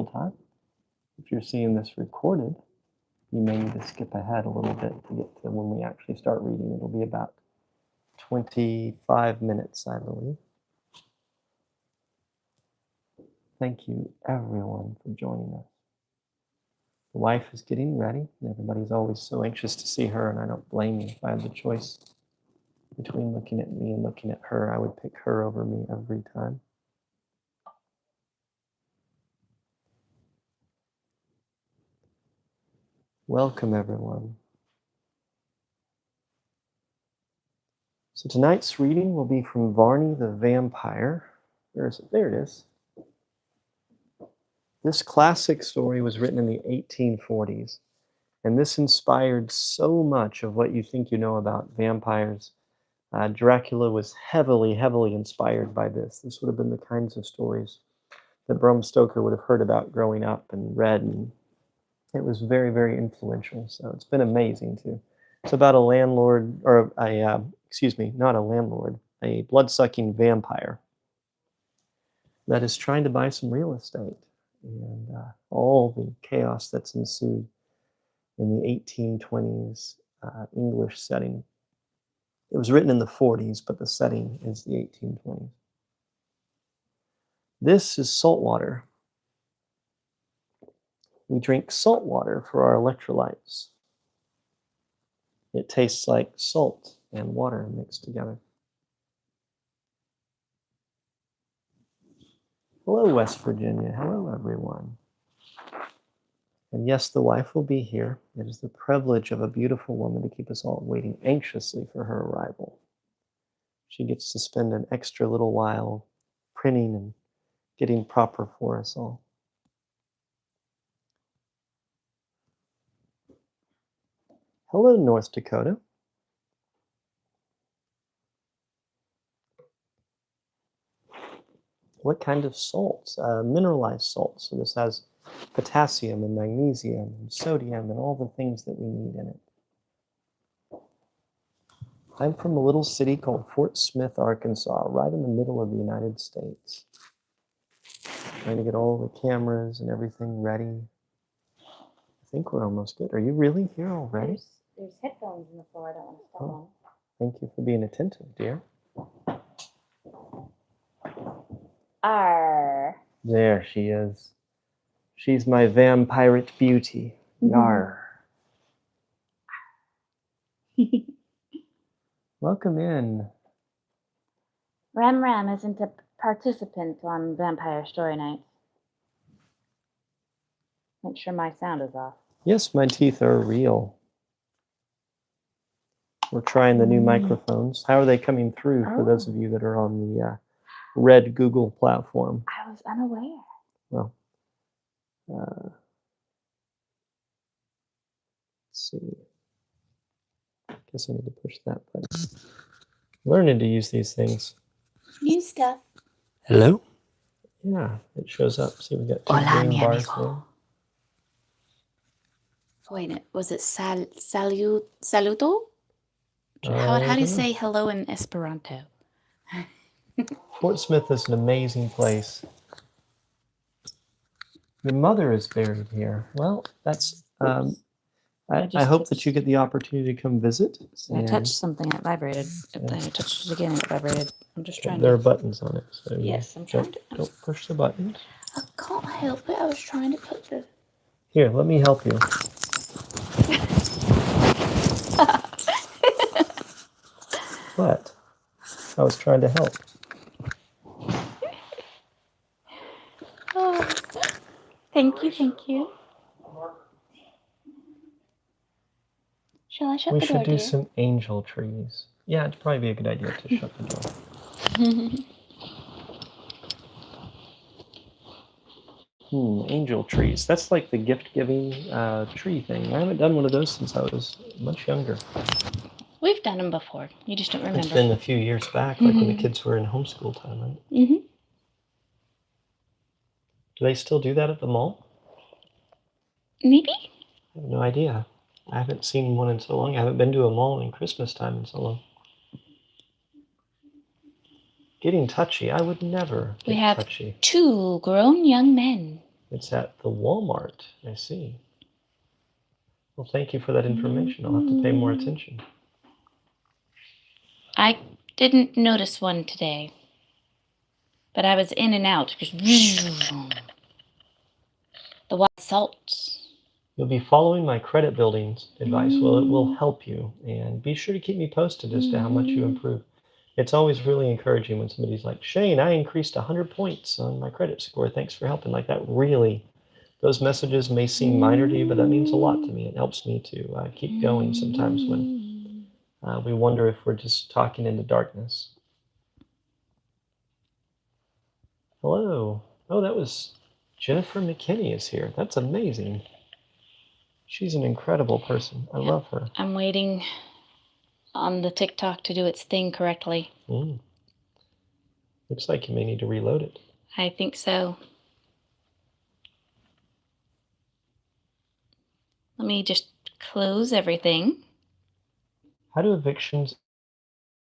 time. If you're seeing this recorded, you may need to skip ahead a little bit to get to when we actually start reading. It'll be about 25 minutes, I believe. Thank you, everyone, for joining us. The wife is getting ready. Everybody's always so anxious to see her, and I don't blame you. If I had the choice between looking at me and looking at her, I would pick her over me every time. Welcome, everyone. So tonight's reading will be from Varney the Vampire. Where is it? There it is. This classic story was written in the 1840s, and this inspired so much of what you think you know about vampires. Dracula was heavily, heavily inspired by this. This would have been the kinds of stories that Bram Stoker would have heard about growing up and read, and it was very, very influential. So it's been amazing too. It's about a landlord, or not a landlord, a blood-sucking vampire that is trying to buy some real estate, and all the chaos that's ensued in the 1820s English setting. It was written in the 40s, but the setting is the 1820s. This is salt water. We drink salt water for our electrolytes. It tastes like salt and water mixed together. Hello, West Virginia. Hello, everyone. And yes, the wife will be here. It is the privilege of a beautiful woman to keep us all waiting anxiously for her arrival. She gets to spend an extra little while printing and getting proper for us all. Hello, North Dakota. What kind of salts? Mineralized salts. So this has potassium and magnesium and sodium and all the things that we need in it. I'm from a little city called Fort Smith, Arkansas, right in the middle of the United States. Trying to get all the cameras and everything ready. I think we're almost good. Are you really here already? There's headphones in the floor. I don't want to step on. Thank you for being attentive, dear. Arr. There she is. She's my vampirate beauty. Yar. Welcome in. Ram isn't a participant on Vampire Story Night. Make sure my sound is off. Yes, my teeth are real. We're trying the new microphones. How are they coming through for those of you that are on the red Google platform? I was unaware. Well, let's see. I guess I need to push that button. Learning to use these things. New stuff. Hello? Yeah, it shows up. See, we got two green bars there. Wait, was it saluto? How do you say hello in Esperanto? Fort Smith is an amazing place. Your mother is buried here. Well, that's... I hope that you get the opportunity to come visit. I touched something, it vibrated. I touched it again, it vibrated. I'm just trying There are buttons on it. So yes, I'm trying to... Don't push the buttons. I can't help it. I was trying to put the... Here, let me help you. What? I was trying to help. Oh. Thank you. Shall I shut the door? We should do some angel trees. Yeah, it'd probably be a good idea to shut the door. Angel trees. That's like the gift-giving tree thing. I haven't done one of those since I was much younger. We've done them before. You just don't remember. It's been a few years back, like when the kids were in homeschool time, right? Mm-hmm. Do they still do that at the mall? Maybe. I have no idea. I haven't seen one in so long. I haven't been to a mall in Christmas time in so long. Getting touchy. I would never get touchy. We have 2 grown young men. It's at the Walmart. I see. Well, thank you for that information. I'll have to pay more attention. I didn't notice one today, but I was in and out because the white salt. You'll be following my credit building advice. Well, it will help you. And be sure to keep me posted as to how much you improve. It's always really encouraging when somebody's like, Shane, I increased 100 points on my credit score. Thanks for helping. Like that really, those messages may seem minor to you, but that means a lot to me. It helps me to keep going sometimes when we wonder if we're just talking into darkness. Hello. Oh, that was Jennifer McKinney is here. That's amazing. She's an incredible person. I love her. I'm waiting on the TikTok to do its thing correctly. Looks like you may need to reload it. I think so. Let me just close everything. How do evictions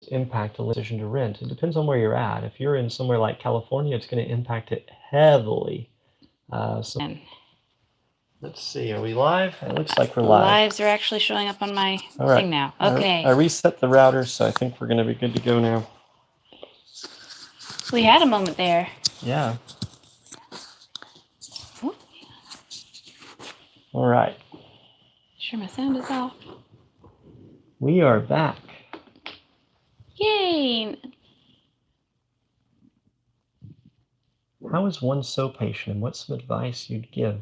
impact a decision to rent? It depends on where you're at. If you're in somewhere like California, it's going to impact it heavily. Let's see, are we live? It looks like we're live. Lives are actually showing up on my thing now. Okay. I reset the router, so I think we're going to be good to go now. We had a moment there. Yeah. All right. Sure, my sound is off. We are back. Yay! How is one so patient, and what's some advice you'd give?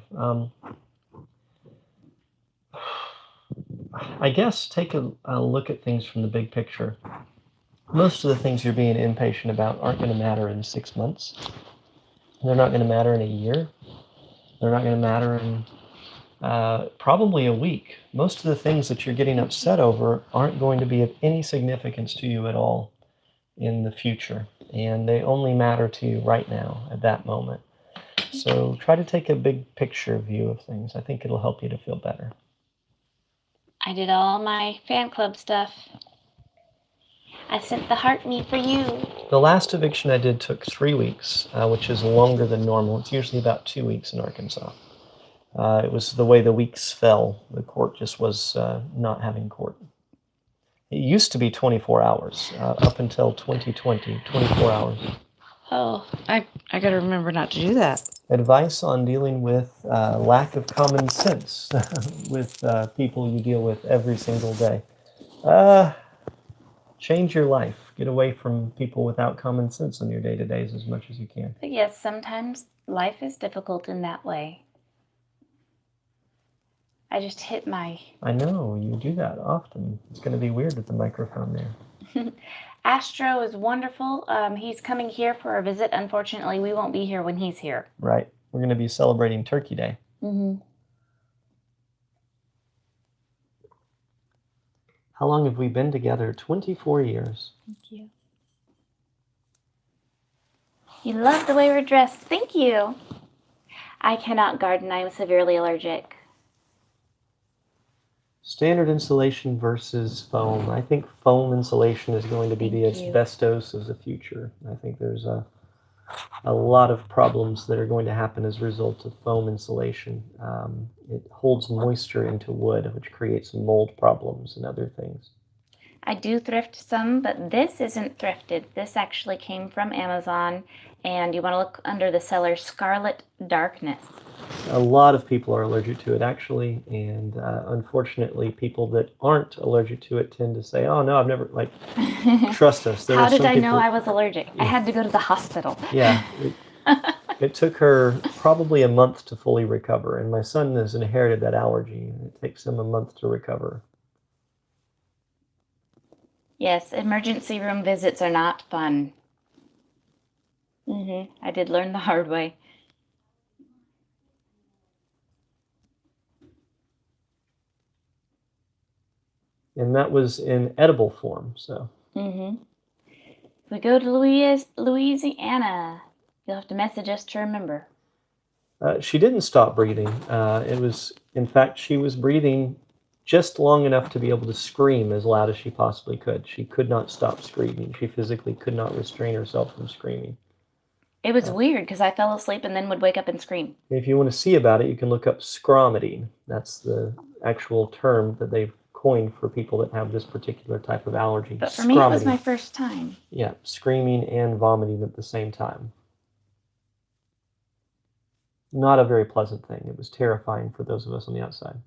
I guess take a look at things from the big picture. Most of the things you're being impatient about aren't going to matter in 6 months. They're not going to matter in a year. They're not going to matter in probably a week. Most of the things that you're getting upset over aren't going to be of any significance to you at all in the future. And they only matter to you right now at that moment. So try to take a big picture view of things. I think it'll help you to feel better. I did all my fan club stuff. I sent the heart me for you. The last eviction I did took 3 weeks, which is longer than normal. It's usually about 2 weeks in Arkansas. It was the way the weeks fell. The court just was not having court. It used to be 24 hours, up until 2020, 24 hours. Oh, I got to remember not to do that. Advice on dealing with lack of common sense with people you deal with every single day. Change your life. Get away from people without common sense in your day-to-days as much as you can. But yes, sometimes life is difficult in that way. I just hit my... I know, you do that often. It's going to be weird with the microphone there. Astro is wonderful. He's coming here for a visit. Unfortunately, we won't be here when he's here. Right. We're going to be celebrating Turkey Day. How long have we been together? 24 years. Thank you. You love the way we're dressed. Thank you. I cannot garden. I am severely allergic. Standard insulation versus foam. I think foam insulation is going to be the asbestos of the future. I think there's a lot of problems that are going to happen as a result of foam insulation. It holds moisture into wood, which creates mold problems and other things. I do thrift some, but this isn't thrifted. This actually came from Amazon, and you want to look under the seller, Scarlet Darkness. A lot of people are allergic to it, actually, and unfortunately, people that aren't allergic to it tend to say, oh, no, I've never, like, trust us. How did I know I was allergic? I had to go to the hospital. Yeah. It took her probably a month to fully recover, and my son has inherited that allergy, and it takes him a month to recover. Yes, emergency room visits are not fun. I did learn the hard way. And that was in edible form, so. We go to Louisiana. You'll have to message us to remember. She didn't stop breathing. It was, in fact, she was breathing just long enough to be able to scream as loud as she possibly could. She could not stop screaming. She physically could not restrain herself from screaming. It was weird because I fell asleep and then would wake up and scream. If you want to see about it, you can look up scromidy. That's the actual term that they've coined for people that have this particular type of allergy. But for me, it was Scromidy. my first time. Yeah, screaming and vomiting at the same time. Not a very pleasant thing. It was terrifying for those of us on the outside.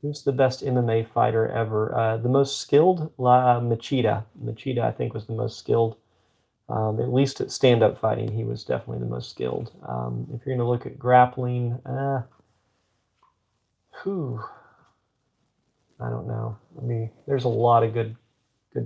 Who's the best MMA fighter ever? The most skilled? Machida. Machida, I think, was the most skilled. At least at stand-up fighting, he was definitely the most skilled. If you're going to look at grappling, whew, I don't know. I mean, there's a lot of good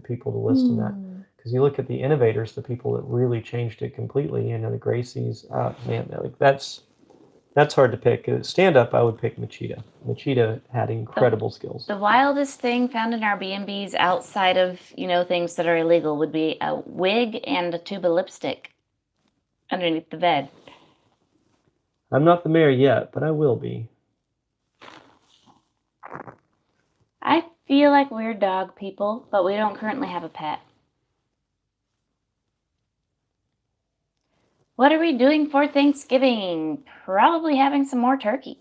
people to list in that. Because you look at the innovators, the people that really changed it completely, the Gracies, man, like that's hard to pick. Stand-up, I would pick Machida. Machida had incredible skills. The wildest thing found in our B&Bs outside of, things that are illegal would be a wig and a tube of lipstick underneath the bed. I'm not the mayor yet, but I will be. I feel like we're dog people, but we don't currently have a pet. What are we doing for Thanksgiving? Probably having some more turkey.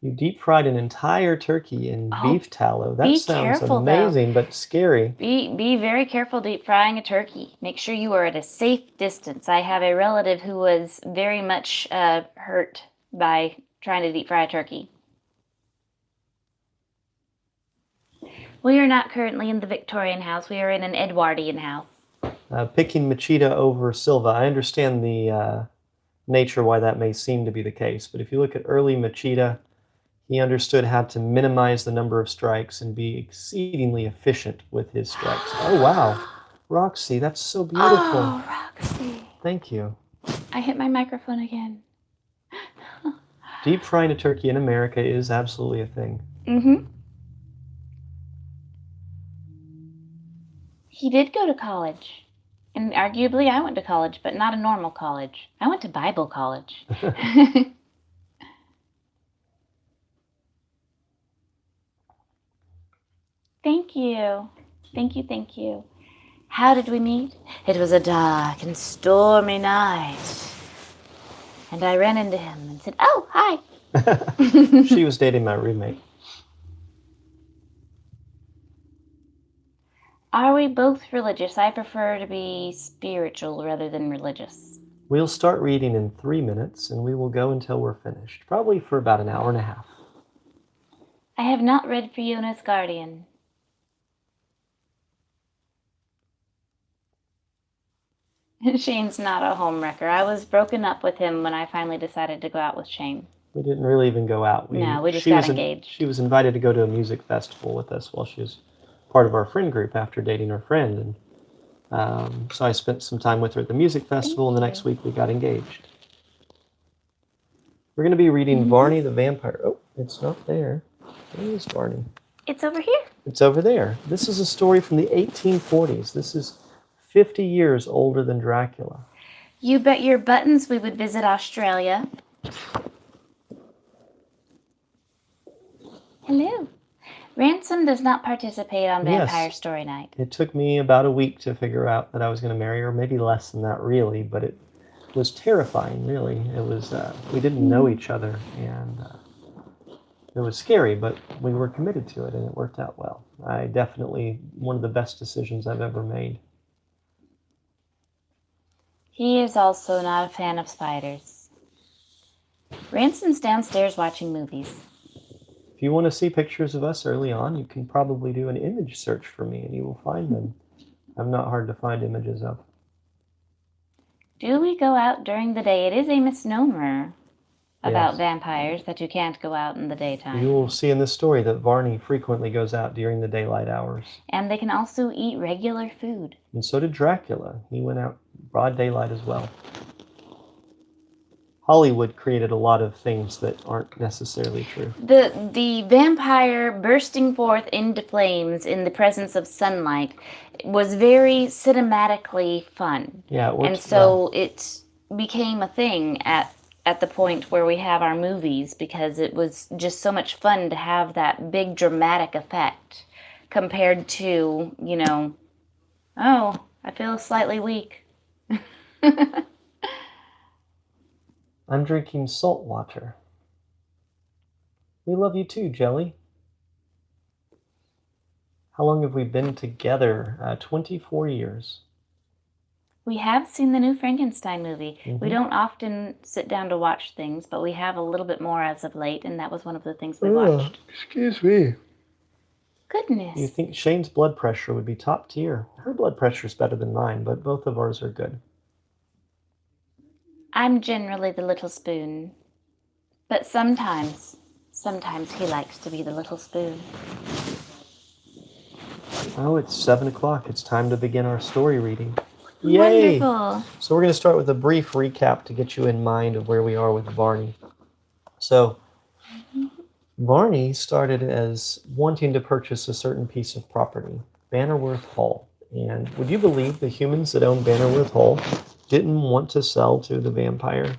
You deep fried an entire turkey in beef tallow. That be sounds careful, amazing, but scary. Be very careful deep frying a turkey. Make sure you are at a safe distance. I have a relative who was very much hurt by trying to deep fry a turkey. We are not currently in the Victorian house. We are in an Edwardian house. Picking Machida over Silva, I understand the nature why that may seem to be the case, but if you look at early Machida, he understood how to minimize the number of strikes and be exceedingly efficient with his strikes. Oh, wow. Roxy, that's so beautiful. Oh, Roxy. Thank you. I hit my microphone again. Deep frying a turkey in America is absolutely a thing. Mm-hmm. He did go to college. And arguably I went to college, but not a normal college. I went to Bible college. Thank you. Thank you. How did we meet? It was a dark and stormy night. And I ran into him and said, "Oh, hi." She was dating my roommate. Are we both religious? I prefer to be spiritual rather than religious. We'll start reading in 3 minutes, and we will go until we're finished, probably for about an hour and a half. I have not read Fiona's Guardian. Shane's not a homewrecker. I was broken up with him when I finally decided to go out with Shane. We didn't really even go out. We just got engaged. She was invited to go to a music festival with us while she was part of our friend group after dating her friend. And so I spent some time with her at the music festival, and the next week we got engaged. We're going to be reading Varney the Vampire. Oh, it's not there. Where is Varney? It's over here. It's over there. This is a story from the 1840s. This is 50 years older than Dracula. You bet your buttons we would visit Australia. Hello. Ransom does not participate on Vampire Story Night. It took me about a week to figure out that I was going to marry her, maybe less than that really, but it was terrifying, really. It was, we didn't know each other, and it was scary, but we were committed to it, and it worked out well. One of the best decisions I've ever made. He is also not a fan of spiders. Ransom's downstairs watching movies. If you want to see pictures of us early on, you can probably do an image search for me, and you will find them. I'm not hard to find images of. Do we go out during the day? It is a misnomer about vampires that you can't go out in the daytime. You will see in this story that Varney frequently goes out during the daylight hours. And they can also eat regular food. And so did Dracula. He went out broad daylight as well. Hollywood created a lot of things that aren't necessarily true. The vampire bursting forth into flames in the presence of sunlight was very cinematically fun. Yeah, it worked and so well. It became a thing at the point where we have our movies, because it was just so much fun to have that big dramatic effect compared to, oh, I feel slightly weak. I'm drinking salt water. We love you too, Jelly. How long have we been together? 24 years. We have seen the new Frankenstein movie. We Mhm. don't often sit down to watch things, but we have a little bit more as of late, and that was one of the things we watched. Excuse me. Goodness. You think Shane's blood pressure would be top tier? Her blood pressure is better than mine, but both of ours are good. I'm generally the little spoon, but sometimes he likes to be the little spoon. Oh, it's 7 o'clock. It's time to begin our story reading. Yay! Wonderful. So we're going to start with a brief recap to get you in mind of where we are with Varney. So Varney started as wanting to purchase a certain piece of property, Bannerworth Hall. And would you believe the humans that own Bannerworth Hall didn't want to sell to the vampire?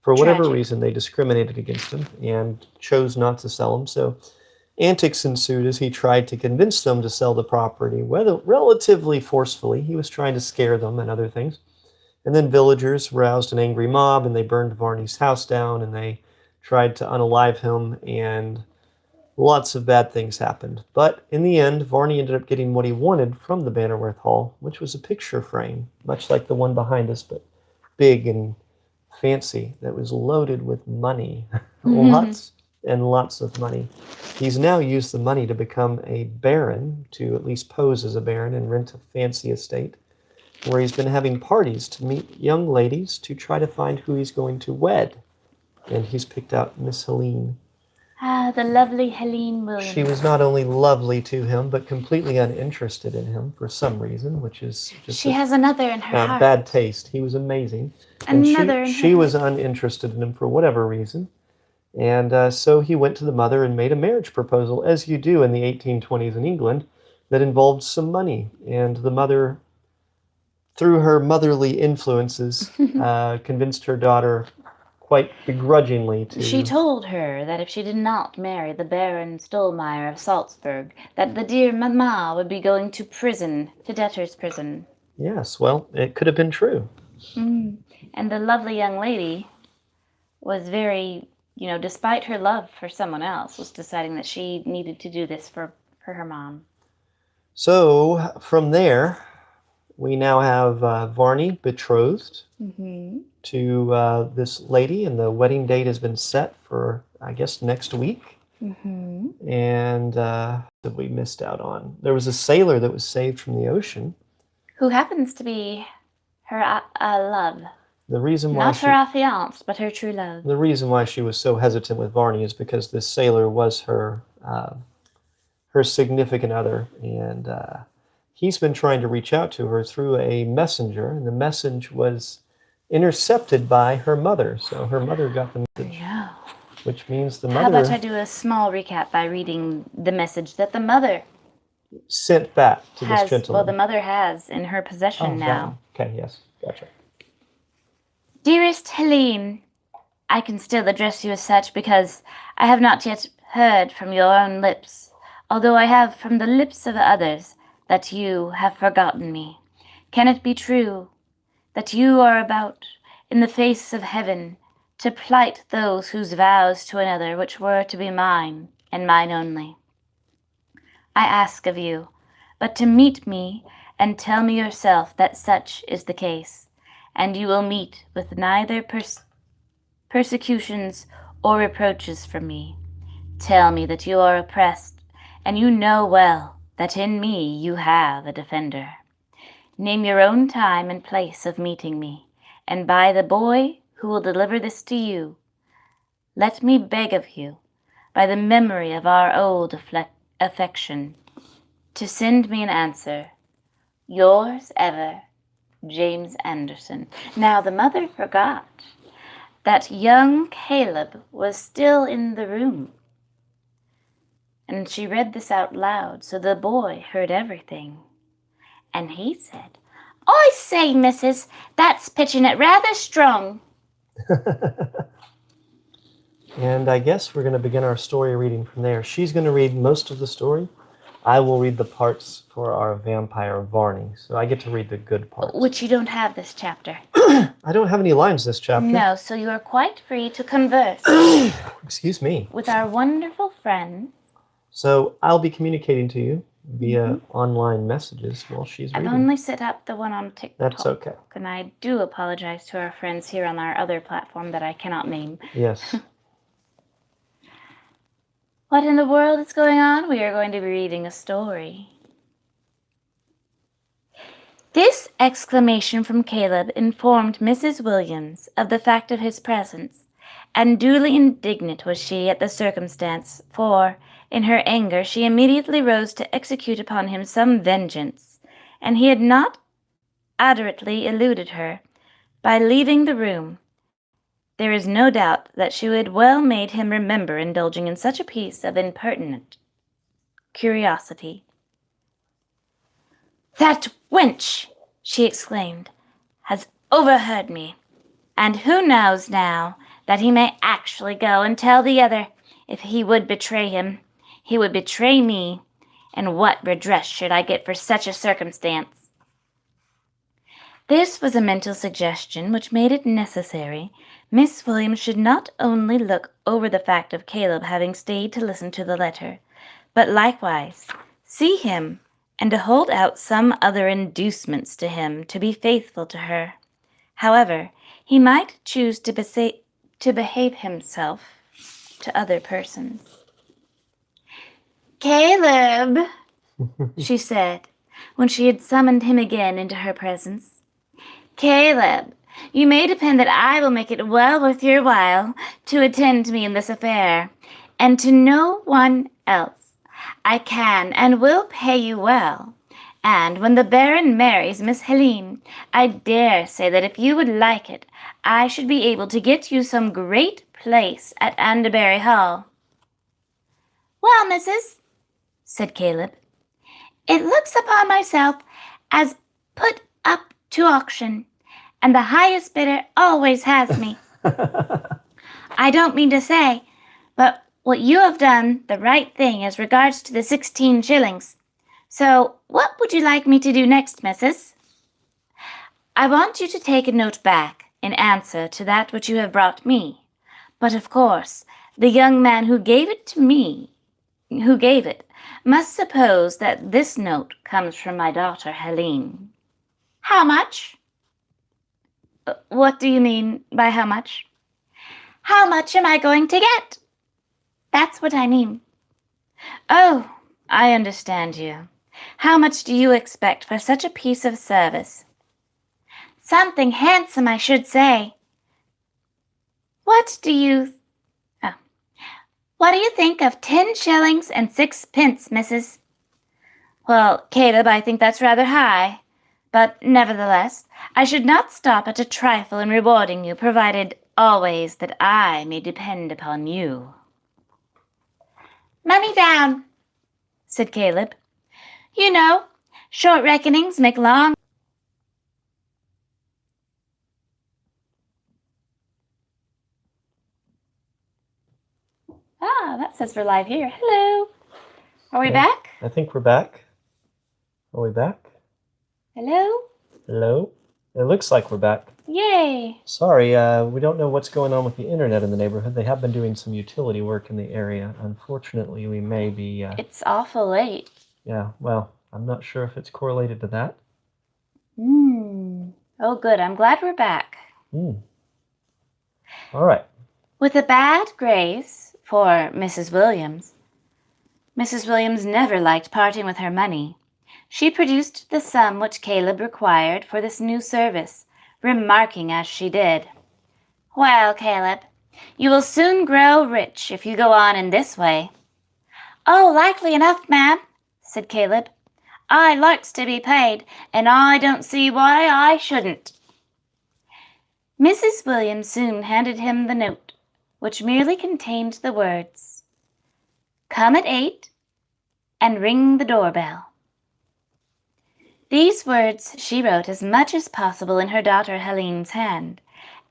For whatever Tragic. reason, they discriminated against him and chose not to sell him. So antics ensued as he tried to convince them to sell the property, whether relatively forcefully. He was trying to scare them and other things. And then villagers roused an angry mob, and they burned Varney's house down, and they tried to unalive him, and lots of bad things happened. But in the end, Varney ended up getting what he wanted from the Bannerworth Hall, which was a picture frame, much like the one behind us, but big and fancy, that was loaded with money. Lots and lots of money. He's now used the money to become a baron, to at least pose as a baron and rent a fancy estate, where he's been having parties to meet young ladies to try to find who he's going to wed. And he's picked out Miss Helene. Ah, the lovely Helene Williams. She was not only lovely to him, but completely uninterested in him for some reason, which is just She has another in her heart. bad taste. He was amazing. And Another in her she was uninterested in him for whatever reason. And so he went to the mother and made a marriage proposal, as you do in the 1820s in England, that involved some money. And the mother, through her motherly influences, convinced her daughter quite begrudgingly to... She told her that if she did not marry the Baron Stolmeyer of Salzburg, that the dear mamma would be going to prison, to debtor's prison. Yes, well, it could have been true. And the lovely young lady was very, despite her love for someone else, was deciding that she needed to do this for her mom. So from there, we now have Varney betrothed to this lady, and the wedding date has been set for, I guess, next week. And that we missed out on. There was a sailor that was saved from the ocean. Who happens to be her love. The reason why Not her affianced, but her true love. The reason why she was so hesitant with Varney is because this sailor was her significant other, and he's been trying to reach out to her through a messenger, and the message was intercepted by her mother. So her mother got the message, which means the mother... How about I do a small recap by reading the message that the mother sent back to this gentleman. Well, the mother has in her possession now. Okay, yes, gotcha. Dearest Helene, I can still address you as such because I have not yet heard from your own lips, although I have from the lips of others, that you have forgotten me. Can it be true that you are about, in the face of heaven, to plight those whose vows to another which were to be mine, and mine only? I ask of you but to meet me and tell me yourself that such is the case, and you will meet with neither persecutions or reproaches from me. Tell me that you are oppressed, and you know well that in me you have a defender. Name your own time and place of meeting me, and by the boy who will deliver this to you, let me beg of you, by the memory of our old affection, to send me an answer. Yours ever, James Anderson. Now the mother forgot that young Caleb was still in the room, and she read this out loud, so the boy heard everything. And he said, I say, missus, that's pitching it rather strong. And I guess we're going to begin our story reading from there. She's going to read most of the story, I will read the parts for our vampire Varney, so I get to read the good parts. Which you don't have this chapter. I don't have any lines this chapter. No, so you are quite free to converse Excuse me. with our wonderful friends. So I'll be communicating to you via online messages while she's I've reading. only set up the one on TikTok. That's okay. And I do apologize to our friends here on our other platform that I cannot name. Yes. What in the world is going on? We are going to be reading a story. This exclamation from Caleb informed Mrs. Williams of the fact of his presence, and duly indignant was she at the circumstance, for, in her anger, she immediately rose to execute upon him some vengeance, and he had not adroitly eluded her by leaving the room. There is no doubt that she had well made him remember indulging in such a piece of impertinent curiosity. "That wench," she exclaimed, "has overheard me, and who knows now that he may actually go and tell the other. If he would betray him, he would betray me, and what redress should I get for such a circumstance?" This was a mental suggestion which made it necessary Miss Williams should not only look over the fact of Caleb having stayed to listen to the letter, but likewise see him and to hold out some other inducements to him to be faithful to her, however he might choose to behave himself to other persons. "Caleb," she said, when she had summoned him again into her presence, "Caleb, you may depend that I will make it well worth your while to attend me in this affair, and to no one else. I can and will pay you well, and when the Baron marries Miss Helene, I dare say that if you would like it, I should be able to get you some great place at Anderbury Hall." "Well, missus," said Caleb, "it looks upon myself as put up to auction, and the highest bidder always has me. I don't mean to say, but what you have done the right thing as regards to the 16 shillings. So what would you like me to do next, missus?" "I want you to take a note back in answer to that which you have brought me. But of course, the young man who gave it must suppose that this note comes from my daughter Helene." "How much?" "What do you mean by how much?" "How much am I going to get? That's what I mean." "Oh, I understand you. How much do you expect for such a piece of service?" "Something handsome, I should say." What do you think of 10 shillings and 6 pence, missus?" "Well, Caleb, I think that's rather high. But nevertheless, I should not stop at a trifle in rewarding you, provided always that I may depend upon you." "Money down," said Caleb. "You know, short reckonings make long." That says we're live here. Hello. Are we back? I think we're back. Are we back? Hello? Hello? It looks like we're back. Yay. Sorry, we don't know what's going on with the internet in the neighborhood. They have been doing some utility work in the area. Unfortunately, we may be... It's awful late. Yeah, well, I'm not sure if it's correlated to that. Oh, good. I'm glad we're back. All right. With a bad grace for Mrs. Williams, Mrs. Williams never liked parting with her money. She produced the sum which Caleb required for this new service, remarking as she did, "Well, Caleb, you will soon grow rich if you go on in this way." "Oh, likely enough, ma'am," said Caleb. "I likes to be paid, and I don't see why I shouldn't." Mrs. Williams soon handed him the note, which merely contained the words, "Come at 8 and ring the doorbell." These words she wrote as much as possible in her daughter Helene's hand,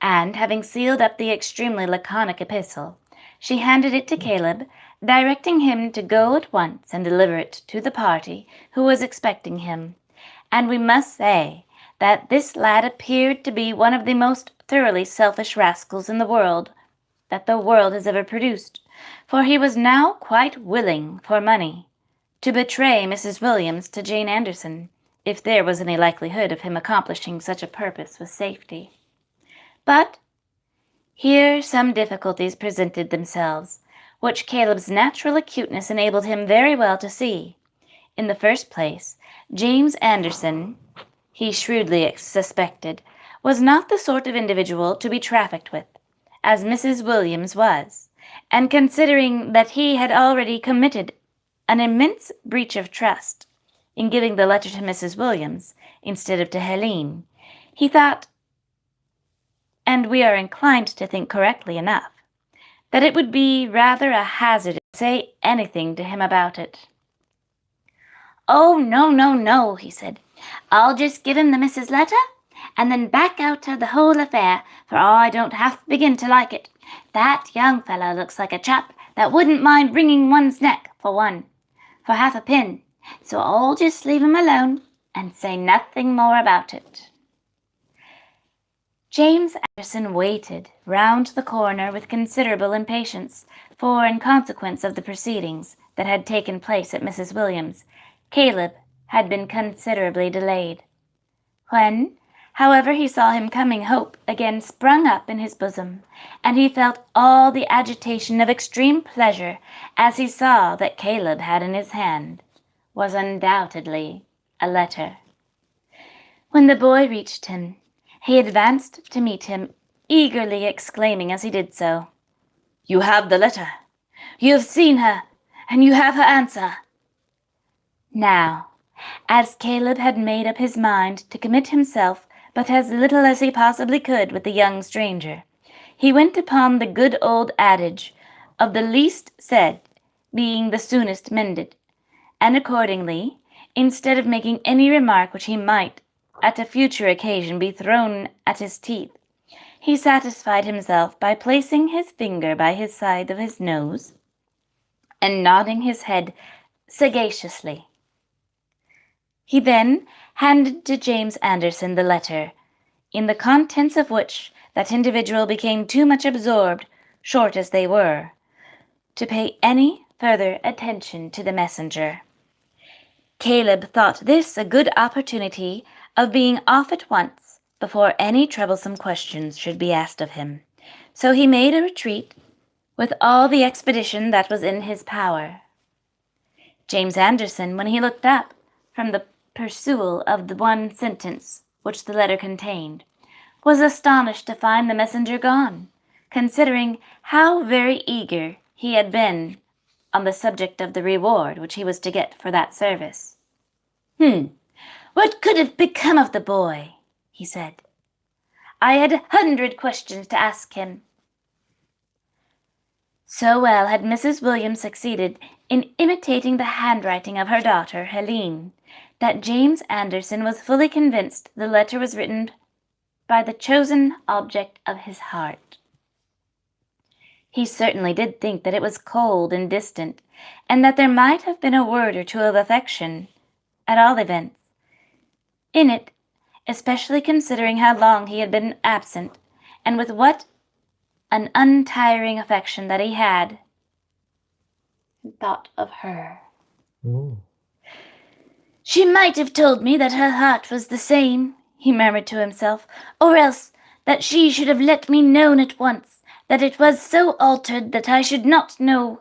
and having sealed up the extremely laconic epistle, she handed it to Caleb, directing him to go at once and deliver it to the party who was expecting him. And we must say that this lad appeared to be one of the most thoroughly selfish rascals in the world that the world has ever produced, for he was now quite willing, for money, to betray Mrs. Williams to Jane Anderson, if there was any likelihood of him accomplishing such a purpose with safety. But here some difficulties presented themselves, which Caleb's natural acuteness enabled him very well to see. In the first place, James Anderson, he shrewdly suspected, was not the sort of individual to be trafficked with, as Mrs. Williams was, and considering that he had already committed an immense breach of trust in giving the letter to Mrs. Williams instead of to Helene, he thought, and we are inclined to think correctly enough, that it would be rather a hazard to say anything to him about it. "Oh, no, no, no," he said. "I'll just give him the Mrs. letter, and then back out of the whole affair, for I don't half begin to like it. That young fellow looks like a chap that wouldn't mind wringing one's neck for half a pin, so I'll just leave him alone and say nothing more about it." James Anderson waited round the corner with considerable impatience, for in consequence of the proceedings that had taken place at Mrs. Williams, Caleb had been considerably delayed. When, however, he saw him coming, hope again sprung up in his bosom, and he felt all the agitation of extreme pleasure as he saw that Caleb had in his hand was undoubtedly a letter. When the boy reached him, he advanced to meet him, eagerly exclaiming as he did so, "You have the letter. You have seen her, and you have her answer." Now, as Caleb had made up his mind to commit himself but as little as he possibly could with the young stranger, he went upon the good old adage of the least said being the soonest mended, and accordingly, instead of making any remark which he might at a future occasion be thrown at his teeth, he satisfied himself by placing his finger by his side of his nose and nodding his head sagaciously. He then handed to James Anderson the letter, in the contents of which that individual became too much absorbed, short as they were, to pay any further attention to the messenger. Caleb thought this a good opportunity of being off at once before any troublesome questions should be asked of him, so he made a retreat with all the expedition that was in his power. James Anderson, when he looked up from the perusal of the one sentence which the letter contained, was astonished to find the messenger gone, considering how very eager he had been on the subject of the reward which he was to get for that service. "What could have become of the boy?" he said. "I had 100 questions to ask him." So well had Mrs. Williams succeeded in imitating the handwriting of her daughter, Helene, that James Anderson was fully convinced the letter was written by the chosen object of his heart. He certainly did think that it was cold and distant, and that there might have been a word or two of affection, at all events, in it, especially considering how long he had been absent, and with what an untiring affection that he had thought of her. "She might have told me that her heart was the same," he murmured to himself, "or else that she should have let me know at once that it was so altered that I should not know,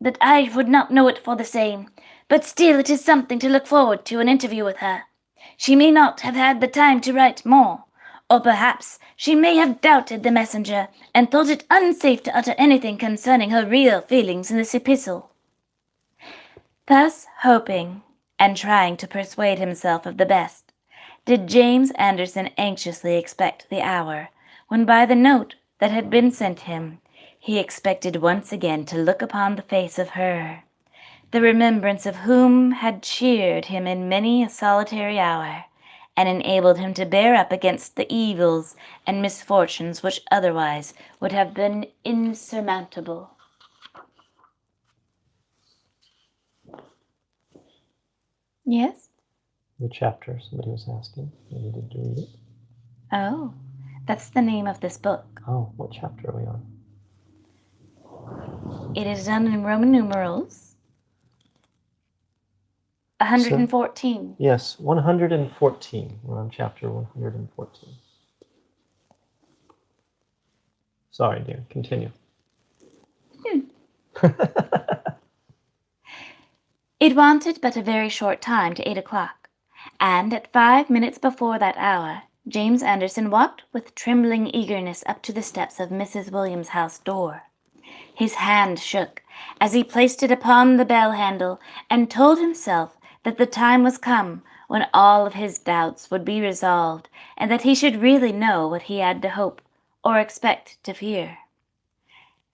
that I would not know it for the same. But still it is something to look forward to, an interview with her. She may not have had the time to write more, or perhaps she may have doubted the messenger and thought it unsafe to utter anything concerning her real feelings in this epistle." Thus hoping and trying to persuade himself of the best, did James Anderson anxiously expect the hour when, by the note that had been sent him, he expected once again to look upon the face of her, the remembrance of whom had cheered him in many a solitary hour, and enabled him to bear up against the evils and misfortunes which otherwise would have been insurmountable. Yes? The chapter somebody was asking. I needed to read it. Oh, that's the name of this book. Oh, what chapter are we on? It is done in Roman numerals. 114. Yes, 114. We're on chapter 114. Sorry, dear. Continue. It wanted but a very short time to 8 o'clock, and at 5 minutes before that hour, James Anderson walked with trembling eagerness up to the steps of Mrs. Williams' house door. His hand shook as he placed it upon the bell handle and told himself that the time was come when all of his doubts would be resolved and that he should really know what he had to hope or expect to fear.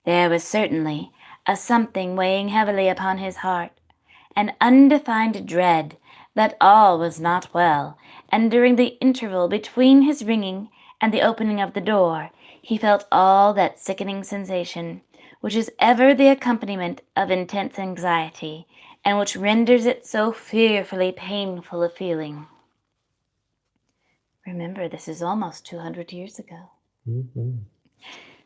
There was certainly a something weighing heavily upon his heart, an undefined dread that all was not well, and during the interval between his ringing and the opening of the door, he felt all that sickening sensation which is ever the accompaniment of intense anxiety, and which renders it so fearfully painful a feeling. Remember, this is almost 200 years ago. Mm-hmm.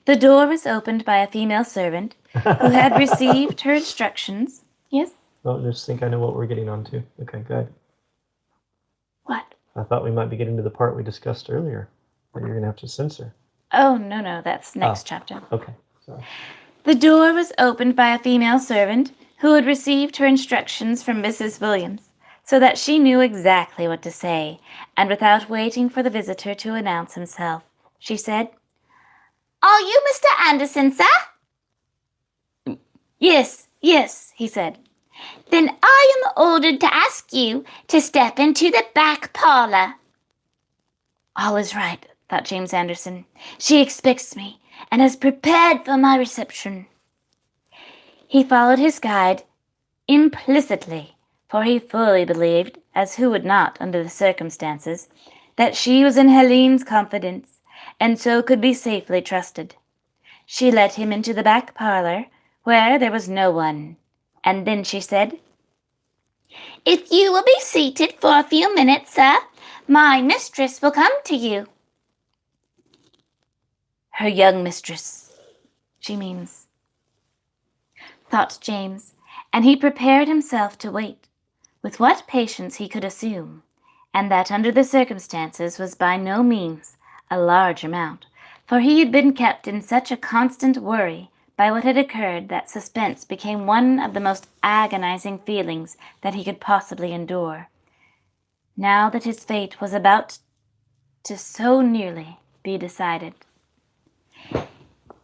The door was opened by a female servant who had received her instructions. Yes? Oh, just think I know what we're getting on to. Okay, good. What? I thought we might be getting to the part we discussed earlier that you're going to have to censor. Oh, no, that's next chapter. Okay, sorry. The door was opened by a female servant who had received her instructions from Mrs. Williams, so that she knew exactly what to say, and without waiting for the visitor to announce himself, she said, "Are you Mr. Anderson, sir?" Yes, he said. "Then I am ordered to ask you to step into the back parlor." All is right, thought James Anderson. She expects me and has prepared for my reception. He followed his guide implicitly, for he fully believed, as who would not under the circumstances, that she was in Helene's confidence, and so could be safely trusted. She led him into the back parlor, where there was no one, and then she said, "If you will be seated for a few minutes, sir, my mistress will come to you." Her young mistress, she means, thought James, and he prepared himself to wait, with what patience he could assume, and that under the circumstances was by no means a large amount, for he had been kept in such a constant worry by what had occurred that suspense became one of the most agonizing feelings that he could possibly endure, now that his fate was about to so nearly be decided.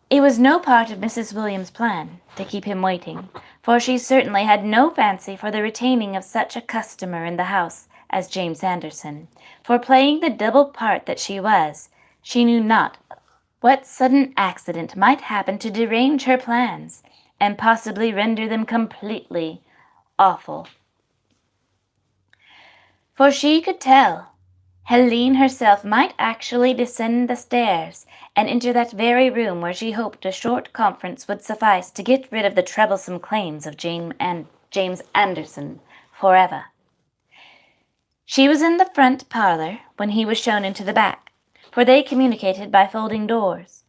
It was no part of Mrs. Williams' plan to keep him waiting, for she certainly had no fancy for the retaining of such a customer in the house as James Anderson, for playing the double part that she was, she knew not what sudden accident might happen to derange her plans, and possibly render them completely awful. For she could tell, Helene herself might actually descend the stairs and enter that very room where she hoped a short conference would suffice to get rid of the troublesome claims of James Anderson forever. She was in the front parlor when he was shown into the back, for they communicated by folding doors.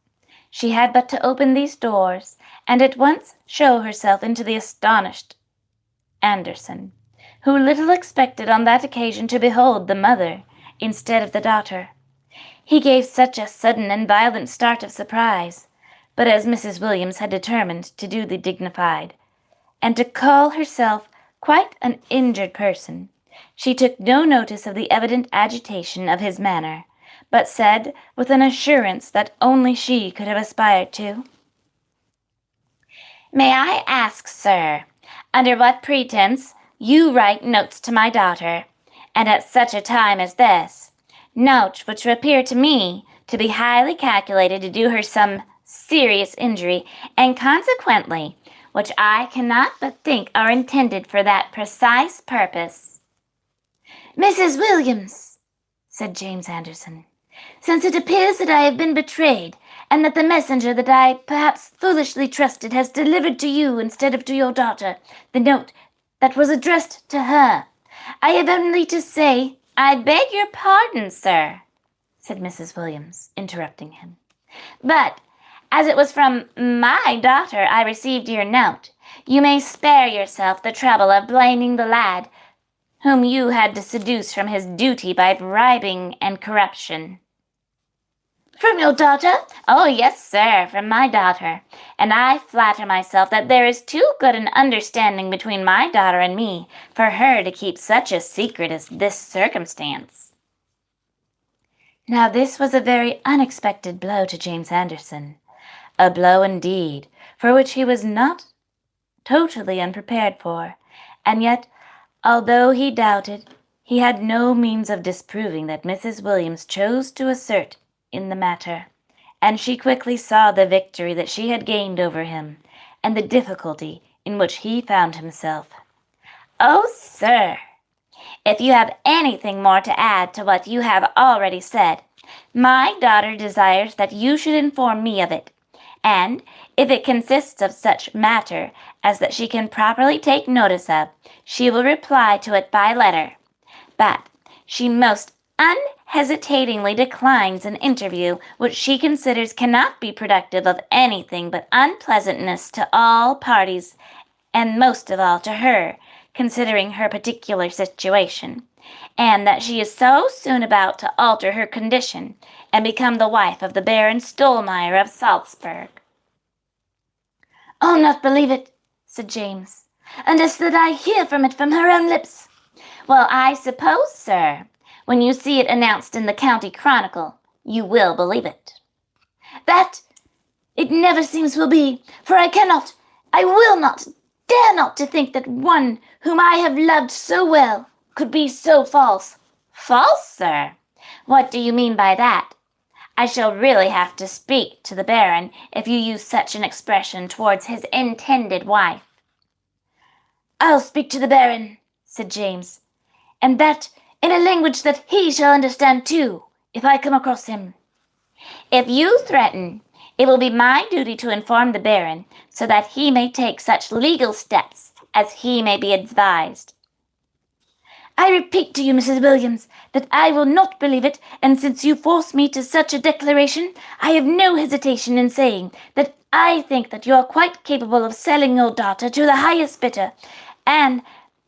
She had but to open these doors and at once show herself into the astonished Anderson, who little expected on that occasion to behold the mother instead of the daughter. He gave such a sudden and violent start of surprise, but as Mrs. Williams had determined to do the dignified, and to call herself quite an injured person, she took no notice of the evident agitation of his manner, but said with an assurance that only she could have aspired to, "May I ask, sir, under what pretense you write notes to my daughter, and at such a time as this, notes which appear to me to be highly calculated to do her some serious injury, and consequently which I cannot but think are intended for that precise purpose?" "Mrs. Williams," said James Anderson, "since it appears that I have been betrayed, and that the messenger that I perhaps foolishly trusted has delivered to you instead of to your daughter the note that was addressed to her, I have only to say—" "I beg your pardon, sir," said Mrs. Williams, interrupting him, "but as it was from my daughter I received your note, you may spare yourself the trouble of blaming the lad whom you had to seduce from his duty by bribing and corruption." "From your daughter?" "Oh, yes, sir, from my daughter. And I flatter myself that there is too good an understanding between my daughter and me for her to keep such a secret as this circumstance." Now this was a very unexpected blow to James Anderson, a blow indeed for which he was not totally unprepared for, and yet, although he doubted, he had no means of disproving that Mrs. Williams chose to assert in the matter, and she quickly saw the victory that she had gained over him, and the difficulty in which he found himself. "Oh, sir, if you have anything more to add to what you have already said, my daughter desires that you should inform me of it, and if it consists of such matter as that she can properly take notice of, she will reply to it by letter. But she most unhesitatingly declines an interview which she considers cannot be productive of anything but unpleasantness to all parties, and most of all to her, considering her particular situation, and that she is so soon about to alter her condition and become the wife of the Baron Stolmeyer of Salzburg." "I'll not believe it," said James, "unless that I hear from it from her own lips." "Well, I suppose, sir, when you see it announced in the County Chronicle, you will believe it." "That it never seems will be, for I cannot, I will not, dare not to think that one whom I have loved so well could be so false." "False, sir? What do you mean by that? I shall really have to speak to the Baron if you use such an expression towards his intended wife." "I'll speak to the Baron," said James, "and that in a language that he shall understand too, if I come across him." "If you threaten, it will be my duty to inform the Baron, so that he may take such legal steps as he may be advised." "I repeat to you, Mrs. Williams, that I will not believe it, and since you force me to such a declaration, I have no hesitation in saying that I think that you are quite capable of selling your daughter to the highest bidder, and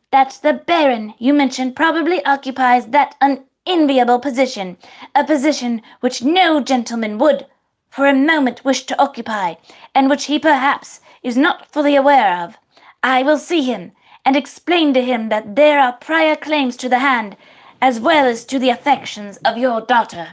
that the Baron you mentioned probably occupies that unenviable position, a position which no gentleman would for a moment wish to occupy, and which he perhaps is not fully aware of. I will see him, and explain to him that there are prior claims to the hand, as well as to the affections of your daughter."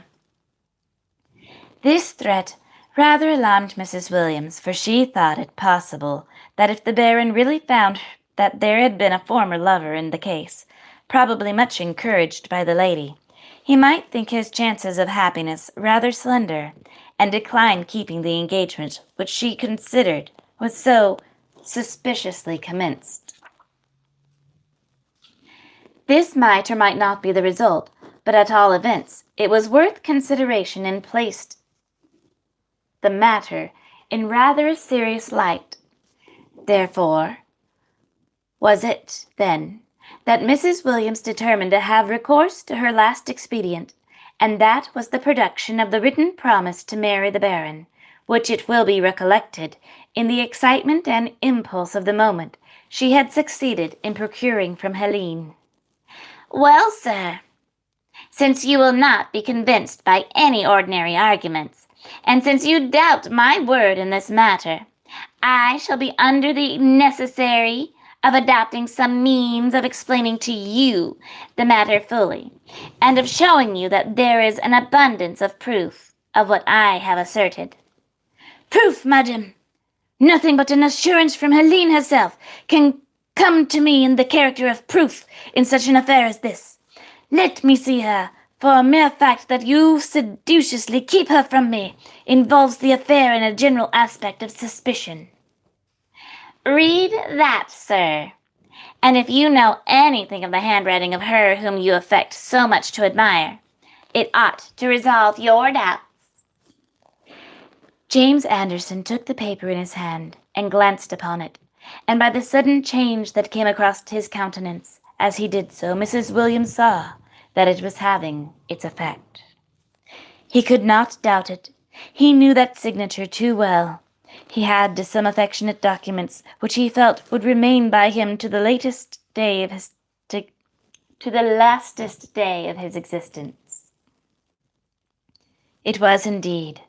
This threat rather alarmed Mrs. Williams, for she thought it possible that if the Baron really found that there had been a former lover in the case, probably much encouraged by the lady, he might think his chances of happiness rather slender, and decline keeping the engagement which she considered was so suspiciously commenced. This might or might not be the result, but at all events it was worth consideration and placed the matter in rather a serious light. Therefore, was it, then, that Mrs. Williams determined to have recourse to her last expedient, and that was the production of the written promise to marry the Baron, which it will be recollected, in the excitement and impulse of the moment, she had succeeded in procuring from Helene. "Well, sir, since you will not be convinced by any ordinary arguments, and since you doubt my word in this matter, I shall be under the necessary of adopting some means of explaining to you the matter fully, and of showing you that there is an abundance of proof of what I have asserted." "Proof, madam! Nothing but an assurance from Helene herself can come to me in the character of proof in such an affair as this. Let me see her, for a mere fact that you sedulously keep her from me involves the affair in a general aspect of suspicion." "Read that, sir, and if you know anything of the handwriting of her whom you affect so much to admire, It ought to resolve your doubts. James Anderson took the paper in his hand and glanced upon it, and by the sudden change that came across his countenance as he did so, Mrs. Williams saw that it was having its effect. He could not doubt it. He knew that signature too well. He had some affectionate documents which he felt would remain by him to the lastest day of his existence. It was indeed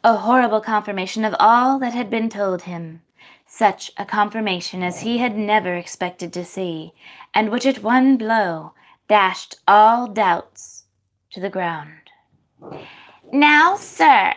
a horrible confirmation of all that had been told him, such a confirmation as he had never expected to see, and which at one blow dashed all doubts to the ground. "Now, sir,"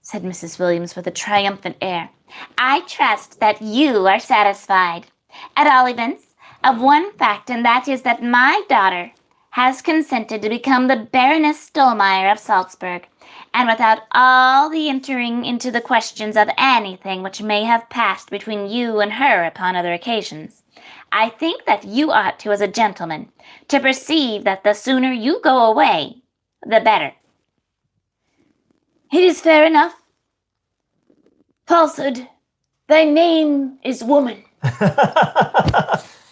said Mrs. Williams with a triumphant air, "I trust that you are satisfied, at all events, of one fact, and that is that my daughter has consented to become the Baroness Stolmeyer of Salzburg, and without all the entering into the questions of anything which may have passed between you and her upon other occasions. I think that you ought to, as a gentleman, to perceive that the sooner you go away, the better." "It is fair enough. Falsehood, thy name is woman."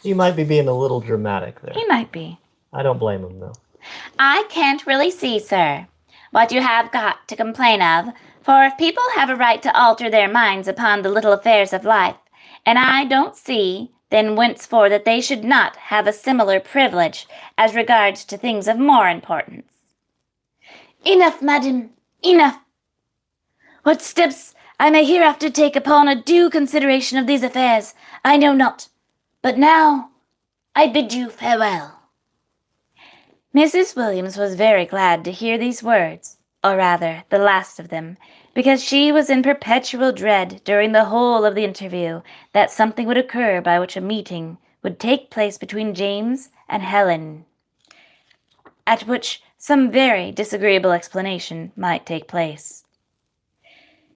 You might be being a little dramatic there. He might be. I don't blame him, though. "I can't really see, sir, what you have got to complain of, for if people have a right to alter their minds upon the little affairs of life, and I don't see then whenceforth that they should not have a similar privilege as regards to things of more importance." "Enough, madam, enough. What steps I may hereafter take upon a due consideration of these affairs, I know not. But now I bid you farewell." Mrs. Williams was very glad to hear these words, or rather the last of them, because she was in perpetual dread during the whole of the interview that something would occur by which a meeting would take place between James and Helen, at which some very disagreeable explanation might take place.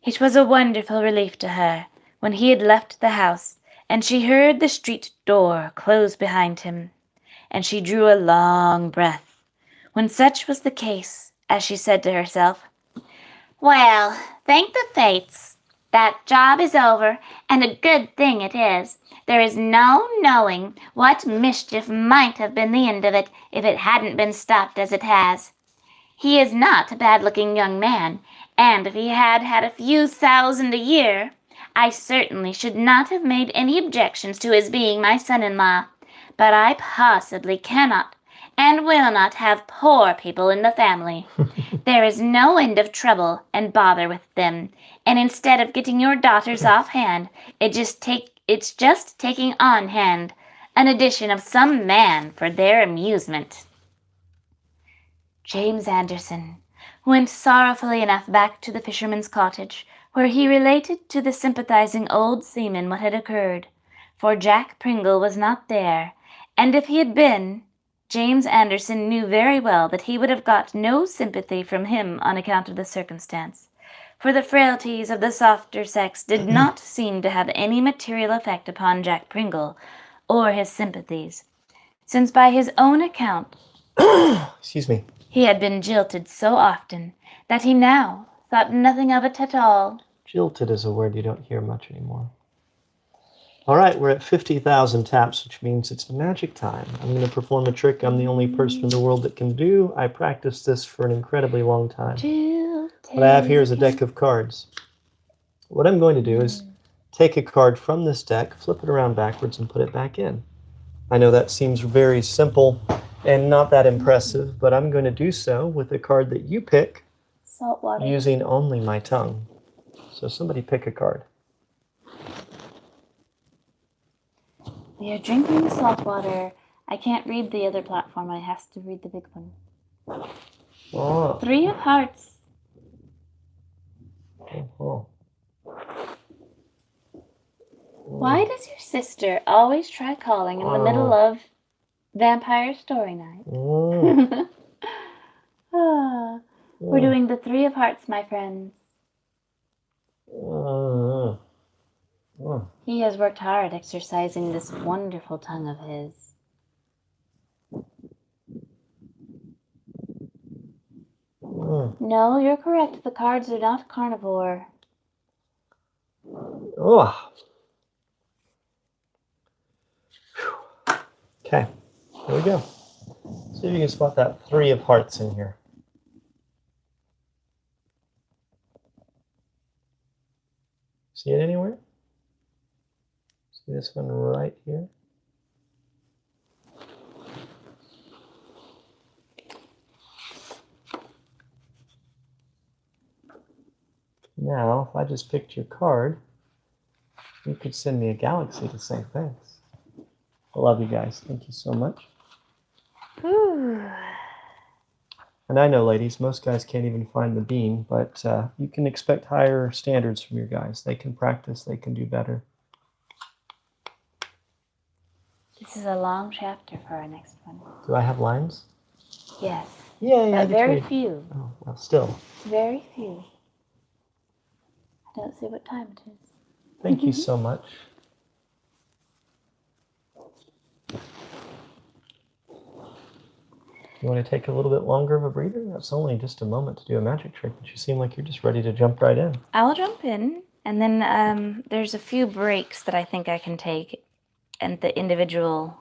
It was a wonderful relief to her when he had left the house and she heard the street door close behind him, and she drew a long breath. When such was the case, as she said to herself, "Well, thank the fates, that job is over, and a good thing it is. There is no knowing what mischief might have been the end of it if it hadn't been stopped as it has. He is not a bad-looking young man, and if he had had a few thousand a year, I certainly should not have made any objections to his being my son-in-law. But I possibly cannot and will not have poor people in the family. There is no end of trouble and bother with them, and instead of getting your daughters off hand, it's just taking on hand an addition of some man for their amusement." James Anderson went sorrowfully enough back to the fisherman's cottage, where he related to the sympathizing old seaman what had occurred, for Jack Pringle was not there, and if he had been, James Anderson knew very well that he would have got no sympathy from him on account of the circumstance, for the frailties of the softer sex did not seem to have any material effect upon Jack Pringle or his sympathies, since by his own account Excuse me. he had been jilted so often that he now thought nothing of it at all. Jilted is a word you don't hear much anymore. All right, we're at 50,000 taps, which means it's magic time. I'm going to perform a trick I'm the only person in the world that can do. I practiced this for an incredibly long time. What I have here is a deck of cards. What I'm going to do is take a card from this deck, flip it around backwards, and put it back in. I know that seems very simple and not that impressive, but I'm going to do so with a card that you pick Saltwater. using only my tongue. So somebody pick a card. We are drinking salt water. I can't read the other platform. I have to read the big one. Oh. 3 of Hearts. Oh. Why does your sister always try calling in the middle of Vampire Story Night? Oh. We're doing the 3 of Hearts, my friends. He has worked hard exercising this wonderful tongue of his. wrong? No, you're correct. The cards are not carnivore. Oh. Okay, here we go. See if you can spot that 3 of hearts in here. See it anywhere? See this one right here? Now, if I just picked your card, you could send me a galaxy to say thanks. I love you guys. Thank you so much. Ooh. And I know, ladies, most guys can't even find the bean, but you can expect higher standards from your guys. They can practice. They can do better. This is a long chapter for our next one. Do I have lines? Yes. Yay, I But get very to read. few. Oh, well, still. Very few. I don't see what time it is. Thank you so much. You want to take a little bit longer of a breather? That's only just a moment to do a magic trick, but you seem like you're just ready to jump right in. I'll jump in, and then there's a few breaks that I think I can take, and the individual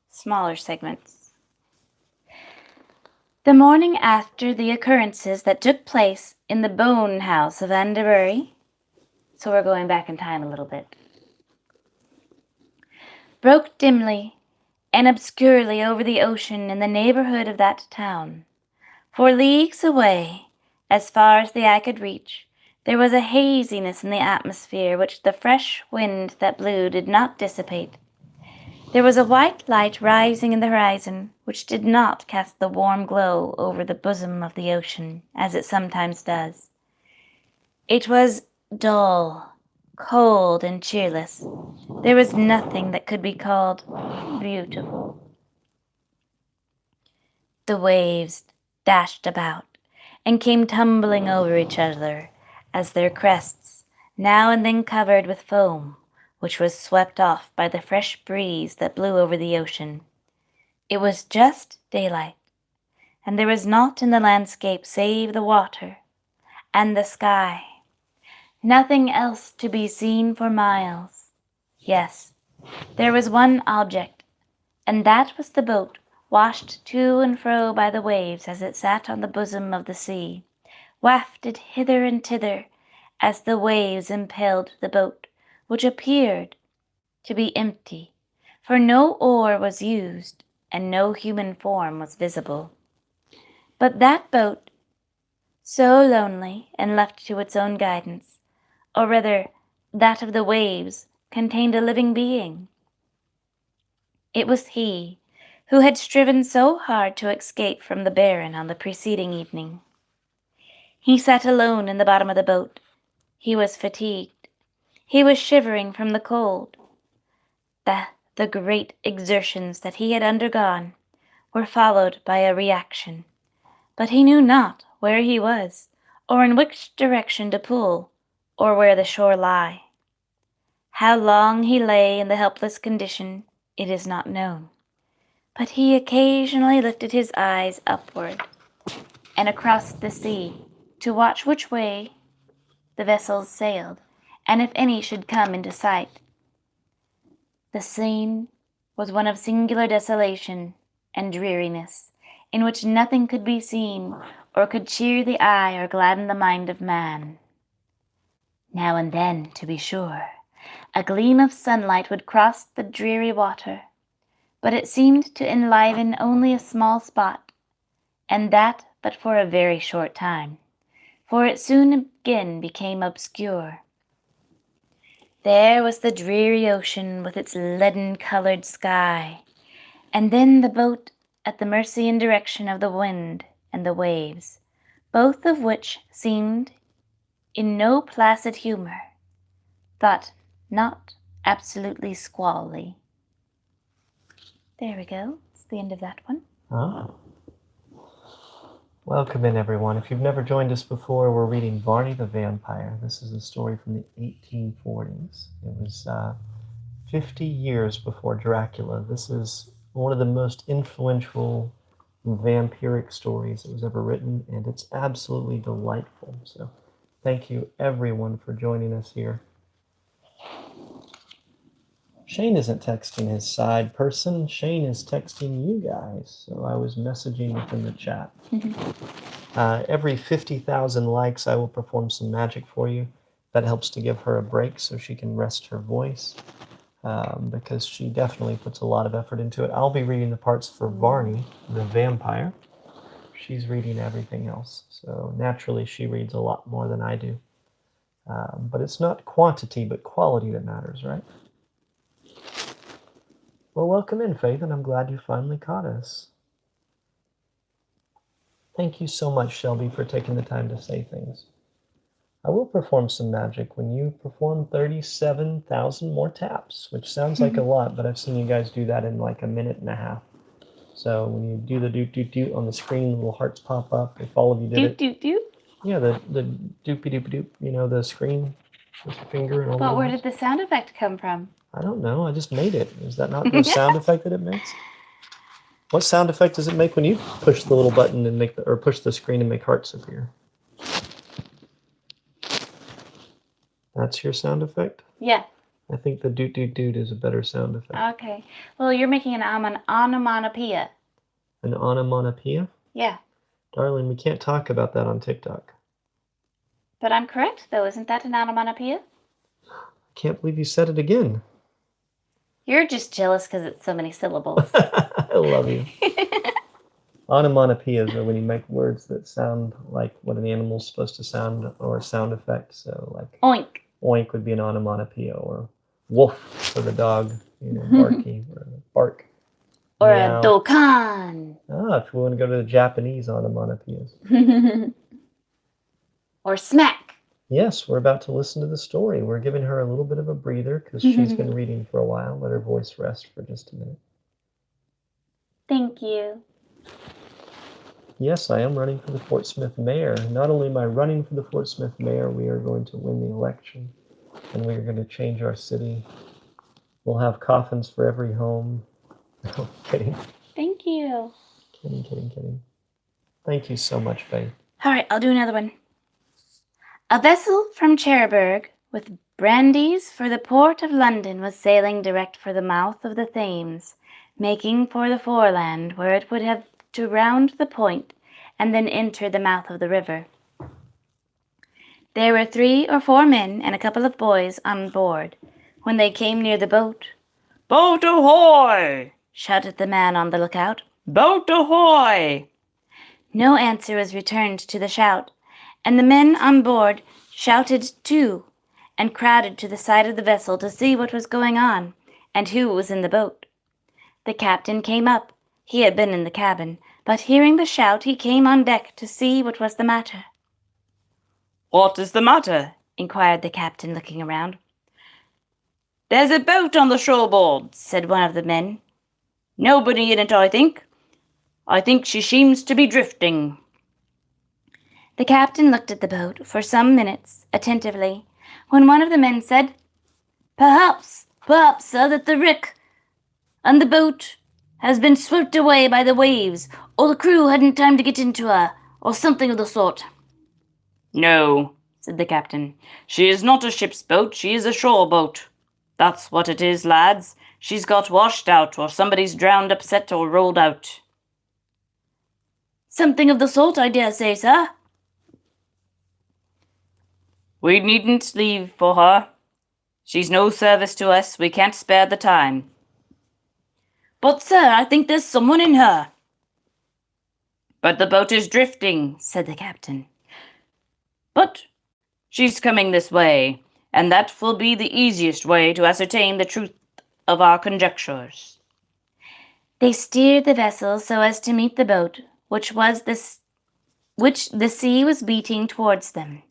smaller segments. The morning after the occurrences that took place in the bone house of Anderbury, so we're going back in time a little bit, broke dimly and obscurely over the ocean in the neighborhood of that town. For leagues away, as far as the eye could reach, there was a haziness in the atmosphere which the fresh wind that blew did not dissipate. There was a white light rising in the horizon, which did not cast the warm glow over the bosom of the ocean, as it sometimes does. It was dull, cold, and cheerless. There was nothing that could be called beautiful. The waves dashed about and came tumbling over each other as their crests, now and then covered with foam, which was swept off by the fresh breeze that blew over the ocean. It was just daylight, and there was naught in the landscape save the water and the sky. Nothing else to be seen for miles. Yes, there was one object, and that was the boat, washed to and fro by the waves as it sat on the bosom of the sea, wafted hither and thither as the waves impelled the boat, which appeared to be empty, for no oar was used and no human form was visible. But that boat, so lonely and left to its own guidance, or rather that of the waves, contained a living being. It was he who had striven so hard to escape from the Baron on the preceding evening. He sat alone in the bottom of the boat. He was fatigued. He was shivering from the cold. The great exertions that he had undergone were followed by a reaction, but he knew not where he was, or in which direction to pull, or where the shore lay. How long he lay in the helpless condition, it is not known, but he occasionally lifted his eyes upward and across the sea to watch which way the vessels sailed, and if any should come into sight. The scene was one of singular desolation and dreariness, in which nothing could be seen or could cheer the eye or gladden the mind of man. Now and then, to be sure, a gleam of sunlight would cross the dreary water, but it seemed to enliven only a small spot, and that but for a very short time, for it soon again became obscure. There was the dreary ocean with its leaden-colored sky, and then the boat at the mercy and direction of the wind and the waves, both of which seemed in no placid humor, thought not absolutely squally. There we go. It's the end of that one. Ah. Welcome in, everyone. If you've never joined us before, we're reading Varney the Vampire. This is a story from the 1840s. It was 50 years before Dracula. This is one of the most influential vampiric stories that was ever written, and it's absolutely delightful. So thank you, everyone, for joining us here. Shane isn't texting his side person. Shane is texting you guys. So I was messaging within the chat. Every 50,000 likes, I will perform some magic for you. That helps to give her a break so she can rest her voice, because she definitely puts a lot of effort into it. I'll be reading the parts for Varney the Vampire. She's reading everything else. So naturally, she reads a lot more than I do. But it's not quantity, but quality that matters, right? Well, welcome in, Faith, and I'm glad you finally caught us. Thank you so much, Shelby, for taking the time to say things. I will perform some magic when you perform 37,000 more taps, which sounds like a lot, but I've seen you guys do that in like a minute and a half. So when you do the doot doot doot on the screen, little hearts pop up. If all of you did Doot, it. doot, doot. Yeah, the doopy doop doop, you know, the screen with the finger and all that. But where did the sound effect come from? I don't know. I just made it. Is that not the sound effect that it makes? What sound effect does it make when you push the little button and make or push the screen and make hearts appear? That's your sound effect? Yeah. I think the doot doot doot is a better sound effect. Okay. Well, you're making an onomatopoeia. An onomatopoeia? Yeah. Darling, we can't talk about that on TikTok. But I'm correct, though. Isn't that an onomatopoeia? I can't believe you said it again. You're just jealous because it's so many syllables. I love you. Onomatopoeias are when you make words that sound like what an animal's supposed to sound, or a sound effect. So like Oink. Oink would be an onomatopoeia, or woof for the dog, you know, barky, or bark. Or meow. a dokan. If we want to go to the Japanese onomatopoeias. Or smack. Yes, we're about to listen to the story. We're giving her a little bit of a breather because she's been reading for a while. Let her voice rest for just a minute. Thank you. Yes, I am running for the Fort Smith mayor. Not only am I running for the Fort Smith mayor, we are going to win the election, and we are going to change our city. We'll have coffins for every home. No, kidding. Thank you. Kidding. Thank you so much, Faith. All right, I'll do another one. A vessel from Cherbourg with brandies for the port of London was sailing direct for the mouth of the Thames, making for the foreland, where it would have to round the point and then enter the mouth of the river. There were 3 or 4 men and a couple of boys on board. When they came near the boat, "Boat ahoy! shouted the man on the lookout. Boat ahoy!" No answer was returned to the shout, and the men on board shouted too, and crowded to the side of the vessel to see what was going on, and who was in the boat. The captain came up. He had been in the cabin, but hearing the shout, he came on deck to see what was the matter. "What is the matter?" inquired the captain, looking around. "There's a boat on the shoreboard," said one of the men. "Nobody in it, I think. I think she seems to be drifting." The captain looked at the boat for some minutes attentively, when one of the men said, Perhaps, sir, that the wreck and the boat has been swept away by the waves, or the crew hadn't time to get into her, or something of the sort." "No," said the captain. "she is not a ship's boat, she is a shore boat. That's what it is, lads. She's got washed out, or somebody's drowned, upset, or rolled out." "Something of the sort, I dare say, sir." "We needn't leave for her. She's no service to us, we can't spare the time." "But, sir, I think there's someone in her." "But the boat is drifting," said the captain. "But she's coming this way, and that will be the easiest way to ascertain the truth of our conjectures." They steered the vessel so as to meet the boat, which the sea was beating towards them,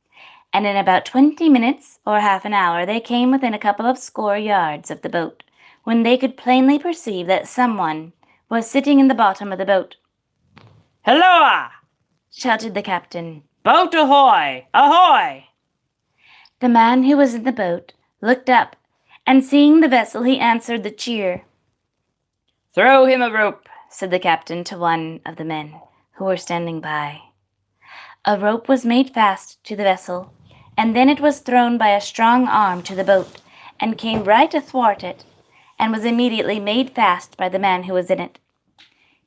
and in about 20 minutes or half an hour they came within a couple of score yards of the boat, when they could plainly perceive that someone was sitting in the bottom of the boat. "Halloa!" shouted the captain. "Boat ahoy! Ahoy!" The man who was in the boat looked up, and seeing the vessel he answered the cheer. "Throw him a rope," said the captain to one of the men who were standing by. A rope was made fast to the vessel, and then it was thrown by a strong arm to the boat, and came right athwart it, and was immediately made fast by the man who was in it.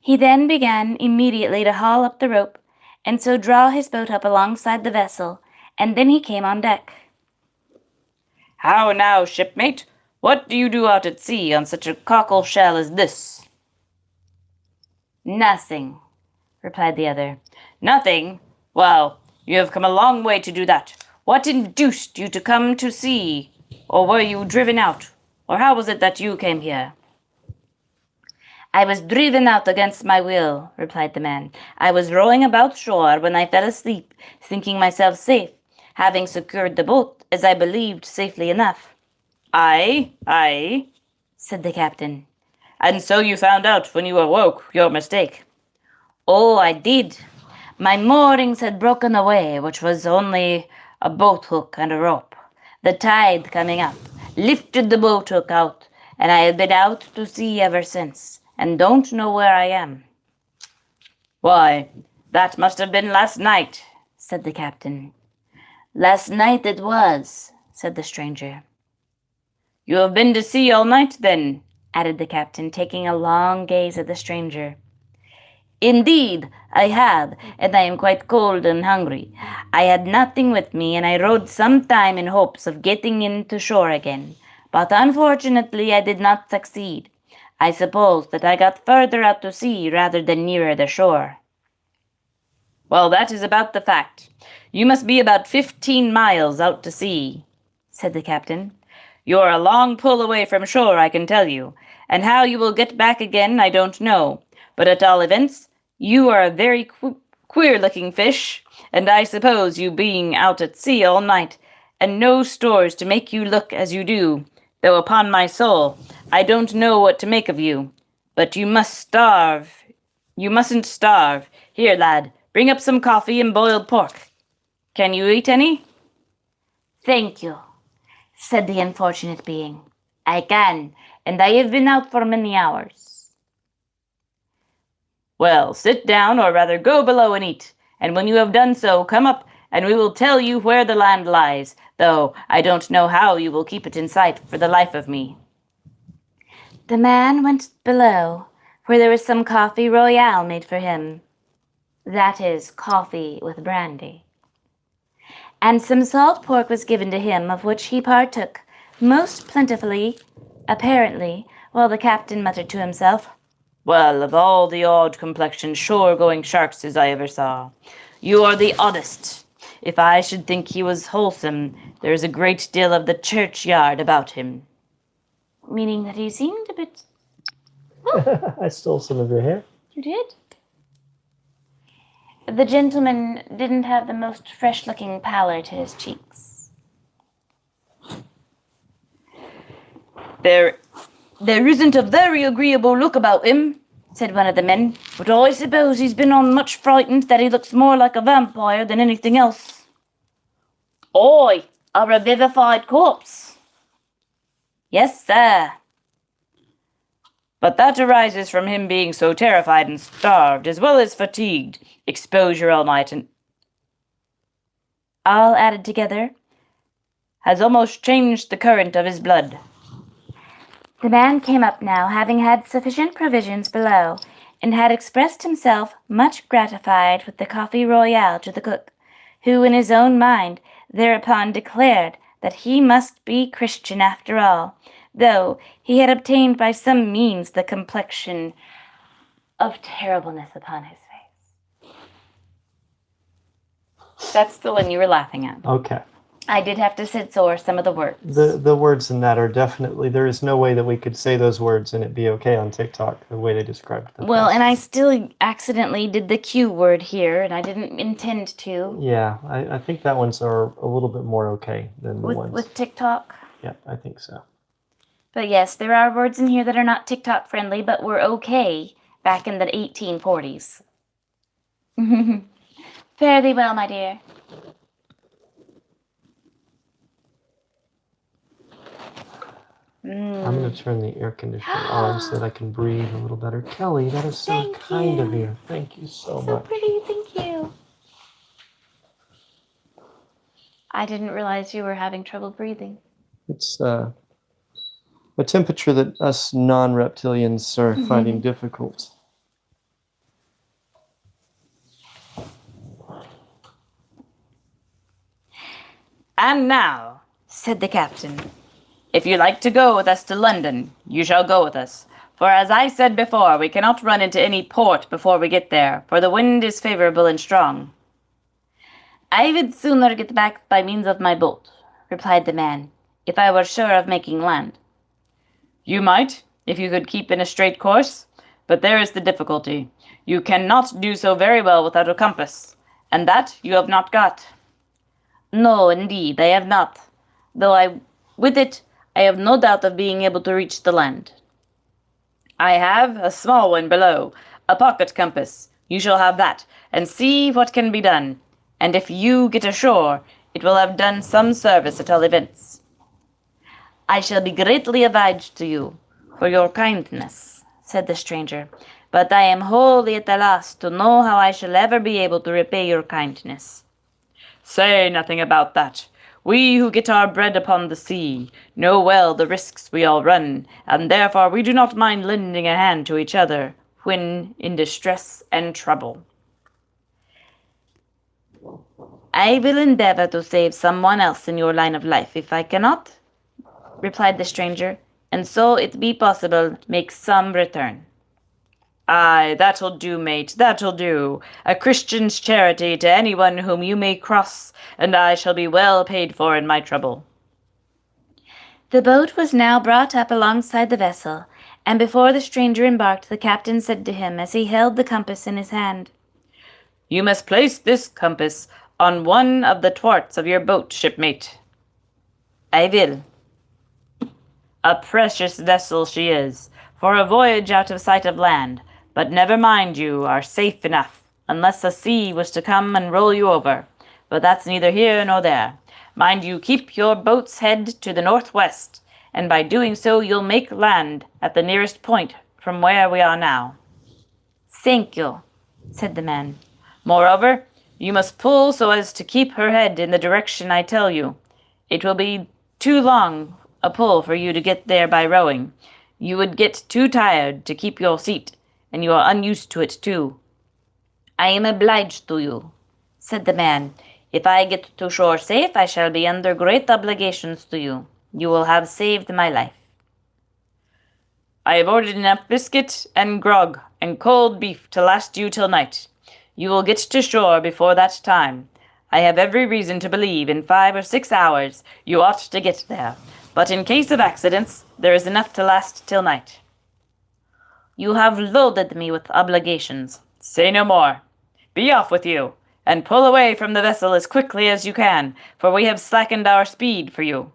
He then began immediately to haul up the rope, and so draw his boat up alongside the vessel, and then he came on deck. "How now, shipmate? What do you do out at sea on such a cockle shell as this?" "Nothing," replied the other. "Nothing? Well, you have come a long way to do that. What induced you to come to sea? Or were you driven out? Or how was it that you came here?" "I was driven out against my will," replied the man. "I was rowing about shore when I fell asleep, thinking myself safe, having secured the boat, as I believed, safely enough." "Aye, aye," said the captain. "and so you found out when you awoke your mistake." "Oh, I did. My moorings had broken away, which was only a boat hook and a rope. The tide coming up lifted the boat hook out, and I have been out to sea ever since, and don't know where I am." "Why, that must have been last night," said the captain. "Last night it was," said the stranger. "You have been to sea all night, then?" added the captain, taking a long gaze at the stranger. "Indeed, I have, and I am quite cold and hungry. I had nothing with me, and I rowed some time in hopes of getting in to shore again, but unfortunately I did not succeed. I suppose that I got further out to sea rather than nearer the shore." "Well, that is about the fact. You must be about 15 miles out to sea," said the captain. "You're a long pull away from shore, I can tell you, and how you will get back again I don't know, but at all events, you are a very queer-looking fish, and I suppose you being out at sea all night, and no stores to make you look as you do, though upon my soul, I don't know what to make of you. But you must starve. You mustn't starve. Here, lad, bring up some coffee and boiled pork. Can you eat any?" "Thank you," said the unfortunate being. "I can, and I have been out for many hours." "Well, sit down, or rather go below and eat, and when you have done so, come up, and we will tell you where the land lies, though I don't know how you will keep it in sight for the life of me." The man went below, where there was some coffee royale made for him. That is, coffee with brandy. And some salt pork was given to him, of which he partook most plentifully, apparently, while the captain muttered to himself, "Well, of all the odd-complexioned shore-going sharks as I ever saw, you are the oddest. If I should think he was wholesome, there is a great deal of the churchyard about him." meaning that he seemed a bit... I stole some of your hair. You did? The gentleman didn't have the most fresh-looking pallor to his cheeks. There isn't a very agreeable look about him," said one of the men. "but I suppose he's been on much frightened that he looks more like a vampire than anything else." "Oi, a revivified corpse." "Yes, sir." "But that arises from him being so terrified and starved, as well as fatigued, exposure all night, and all added together has almost changed the current of his blood." The man came up now, having had sufficient provisions below, and had expressed himself much gratified with the coffee royale to the cook, who in his own mind thereupon declared that he must be Christian after all, though he had obtained by some means the complexion of terribleness upon his face. That's the one you were laughing at. Okay. I did have to censor some of the words. The words in that are definitely, there is no way that we could say those words and it'd be okay on TikTok, the way they described them. Well, and I still accidentally did the Q word here, and I didn't intend to. Yeah, I think that ones are a little bit more okay than the ones. With TikTok? Yeah, I think so. But yes, there are words in here that are not TikTok friendly, but were okay back in the 1840s. Fare thee well, my dear. I'm going to turn the air conditioner on so that I can breathe a little better. Kelly, that is so Thank kind of you. you. Thank you so So much. pretty, thank you. I didn't realize you were having trouble breathing. It's a temperature that us non-reptilians are finding difficult. And now, said the captain, if you like to go with us to London, you shall go with us. For as I said before, we cannot run into any port before we get there, for the wind is favorable and strong. I would sooner get back by means of my boat, replied the man, if I were sure of making land. You might, if you could keep in a straight course, but there is the difficulty. You cannot do so very well without a compass, and that you have not got. No, indeed, I have not, though with it I have no doubt of being able to reach the land. I have a small one below, a pocket compass. You shall have that, and see what can be done, and if you get ashore, it will have done some service at all events. I shall be greatly obliged to you for your kindness, said the stranger, but I am wholly at a loss to know how I shall ever be able to repay your kindness. Say nothing about that. We who get our bread upon the sea know well the risks we all run, and therefore we do not mind lending a hand to each other when in distress and trouble. I will endeavor to save someone else in your line of life if I cannot, replied the stranger, and so it be possible make some return. Aye, that'll do, mate, that'll do. A Christian's charity to anyone whom you may cross, and I shall be well paid for in my trouble. The boat was now brought up alongside the vessel, and before the stranger embarked, the captain said to him as he held the compass in his hand, You must place this compass on one of the thwarts of your boat, shipmate. I will. A precious vessel she is, for a voyage out of sight of land, but never mind, you are safe enough, unless a sea was to come and roll you over. But that's neither here nor there. Mind you keep your boat's head to the northwest, and by doing so you'll make land at the nearest point from where we are now. Thank you, said the man. Moreover, you must pull so as to keep her head in the direction I tell you. It will be too long a pull for you to get there by rowing. You would get too tired to keep your seat, and you are unused to it too. I am obliged to you, said the man. If I get to shore safe, I shall be under great obligations to you. You will have saved my life. I have ordered enough biscuit and grog and cold beef to last you till night. You will get to shore before that time. I have every reason to believe in 5 or 6 hours you ought to get there, but in case of accidents, there is enough to last till night. You have loaded me with obligations. Say no more. Be off with you, and pull away from the vessel as quickly as you can, for we have slackened our speed for you.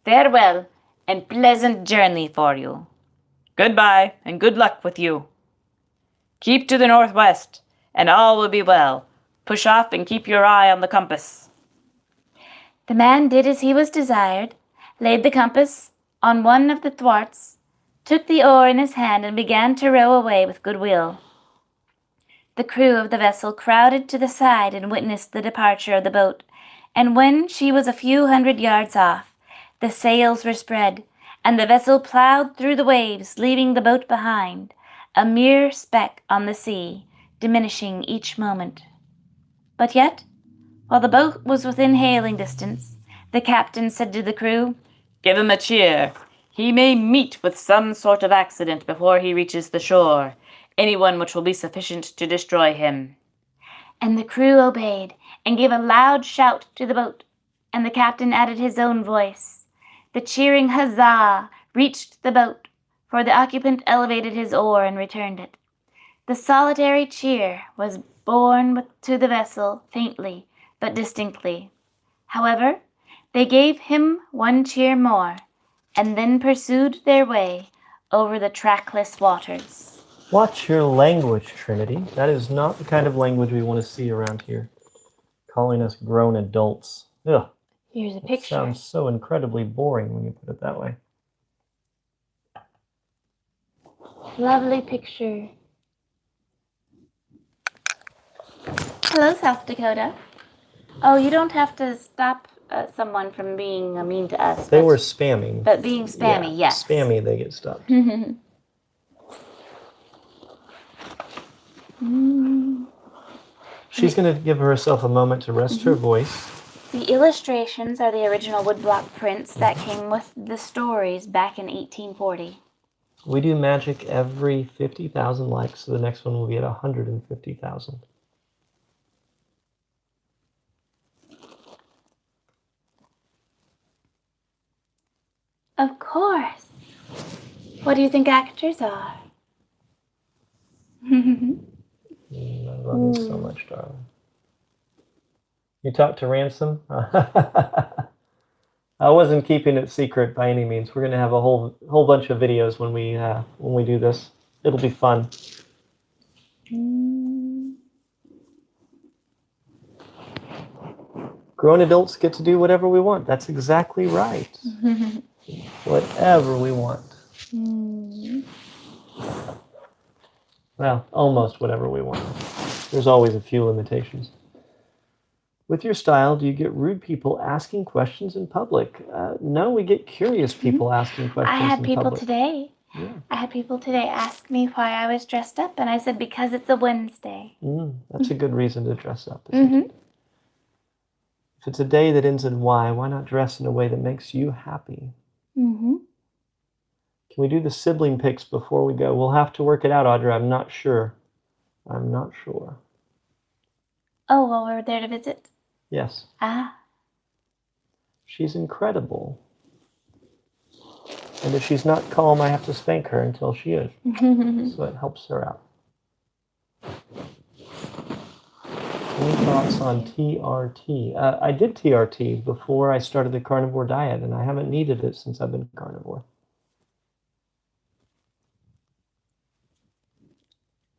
Farewell, and pleasant journey for you. Goodbye, and good luck with you. Keep to the northwest, and all will be well. Push off and keep your eye on the compass. The man did as he was desired, laid the compass on one of the thwarts, took the oar in his hand, and began to row away with good will. The crew of the vessel crowded to the side and witnessed the departure of the boat, and when she was a few hundred yards off, the sails were spread, and the vessel plowed through the waves, leaving the boat behind, a mere speck on the sea, diminishing each moment. But yet, while the boat was within hailing distance, the captain said to the crew, Give him a cheer. He may meet with some sort of accident before he reaches the shore, anyone which will be sufficient to destroy him. And the crew obeyed, and gave a loud shout to the boat, and the captain added his own voice. The cheering huzzah reached the boat, for the occupant elevated his oar and returned it. The solitary cheer was borne to the vessel faintly, but distinctly. However, they gave him one cheer more, and then pursued their way over the trackless waters. Watch your language, Trinity. That is not the kind of language we want to see around here. Calling us grown adults. Ugh. Here's a It picture. sounds so incredibly boring when you put it that way. Lovely picture. Hello, South Dakota. Oh, you don't have to stop someone from being mean to us. They were spamming. But being spammy, Yeah, yes. spammy, they get stopped. She's going to give herself a moment to rest her voice. The illustrations are the original woodblock prints that came with the stories back in 1840. We do magic every 50,000 likes, so the next one will be at 150,000. Of course. What do you think actors are? I love you so much, darling. You talked to Ransom? I wasn't keeping it secret by any means. We're going to have a whole bunch of videos when we do this. It'll be fun. Grown adults get to do whatever we want. That's exactly right. Whatever we want. Well, almost whatever we want. There's always a few limitations. With your style, do you get rude people asking questions in public? No, we get curious people asking questions in public. I had people today. Yeah. I had people today ask me why I was dressed up, and I said because it's a Wednesday. That's a good reason to dress up, isn't it? If it's a day that ends in Y, why not dress in a way that makes you happy? Can we do the sibling pics before we go? We'll have to work it out, Audra. I'm not sure. I'm not sure. Oh, well, we're there to visit? Yes. Ah. She's incredible. And if she's not calm, I have to spank her until she is. So it helps her out. Any thoughts on TRT? I did TRT before I started the carnivore diet, and I haven't needed it since I've been carnivore.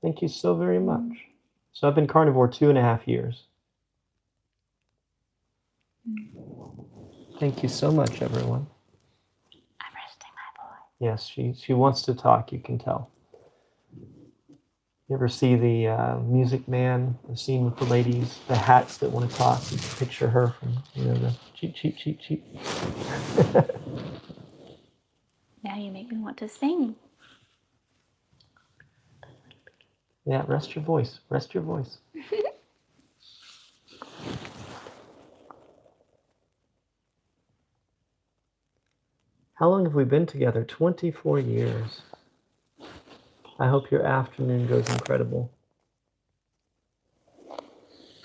Thank you so very much. So I've been carnivore 2.5 years. Thank you so much, everyone. I'm resting my boy. Yes, she wants to talk, you can tell. You ever see the Music Man, the scene with the ladies, the hats that want to talk? You can picture her from, the cheep, cheep, cheep, cheep. Now you make me want to sing. Yeah, rest your voice. Rest your voice. How long have we been together? 24 years. I hope your afternoon goes incredible.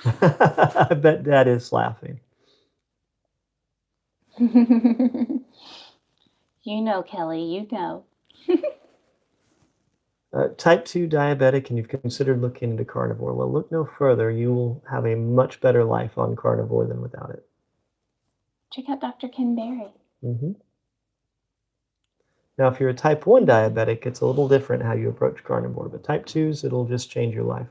I bet Dad is laughing. You know, Kelly, you know. Type 2 diabetic, and you've considered looking into carnivore. Well, look no further. You will have a much better life on carnivore than without it. Check out Dr. Ken Berry. Now, if you're a type 1 diabetic, it's a little different how you approach carnivore. But type 2s, it'll just change your life.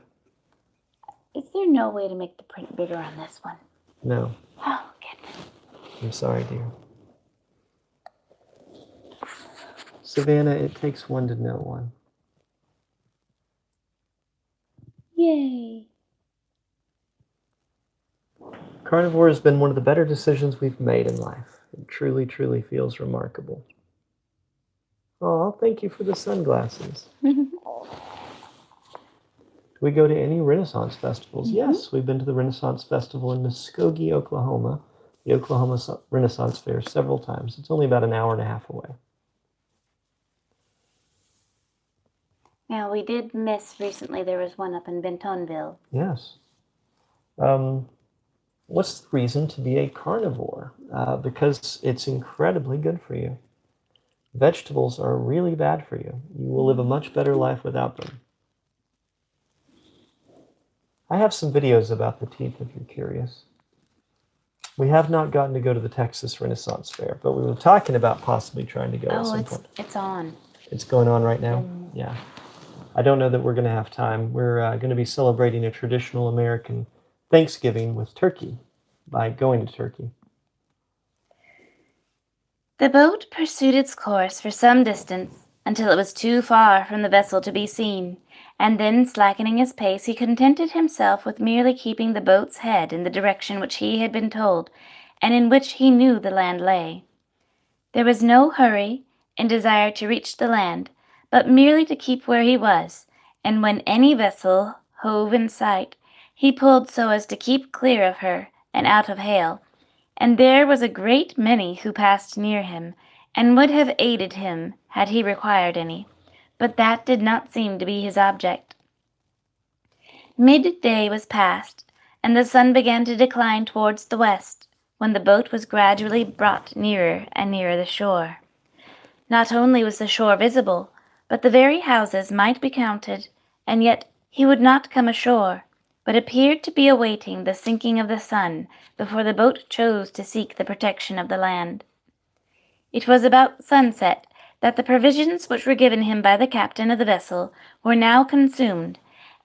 Is there no way to make the print bigger on this one? No. Oh, goodness. I'm sorry, dear. Savannah, it takes one to know one. Yay. Carnivore has been one of the better decisions we've made in life. It truly, truly feels remarkable. Oh, thank you for the sunglasses. Do we go to any Renaissance festivals? Yes, we've been to the Renaissance Festival in Muskogee, Oklahoma, the Oklahoma Renaissance Fair, several times. It's only about an hour and a half away. Now, we did miss recently, there was one up in Bentonville. Yes. What's the reason to be a carnivore? Because it's incredibly good for you. Vegetables are really bad for you. You will live a much better life without them. I have some videos about the teeth if you're curious. We have not gotten to go to the Texas Renaissance Fair, but we were talking about possibly trying to go at some point. It's on. It's going on right now? Yeah. I don't know that we're going to have time. We're going to be celebrating a traditional American Thanksgiving with turkey by going to Turkey. The boat pursued its course for some distance until it was too far from the vessel to be seen, and then, slackening his pace, he contented himself with merely keeping the boat's head in the direction which he had been told, and in which he knew the land lay. There was no hurry and desire to reach the land, but merely to keep where he was, and when any vessel hove in sight, he pulled so as to keep clear of her and out of hail, and there was a great many who passed near him, and would have aided him had he required any, but that did not seem to be his object. Midday was past, and the sun began to decline towards the west, when the boat was gradually brought nearer and nearer the shore. Not only was the shore visible, but the very houses might be counted, and yet he would not come ashore, but appeared to be awaiting the sinking of the sun before the boat chose to seek the protection of the land. It was about sunset that the provisions which were given him by the captain of the vessel were now consumed,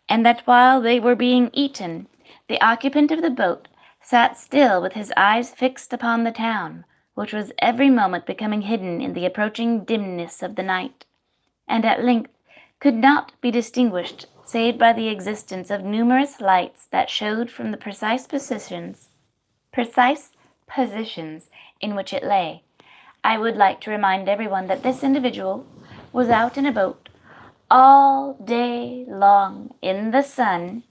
and that while they were being eaten, the occupant of the boat sat still with his eyes fixed upon the town, which was every moment becoming hidden in the approaching dimness of the night, and at length could not be distinguished save by the existence of numerous lights that showed from the precise positions in which it lay. I would like to remind everyone that this individual was out in a boat all day long in the sun,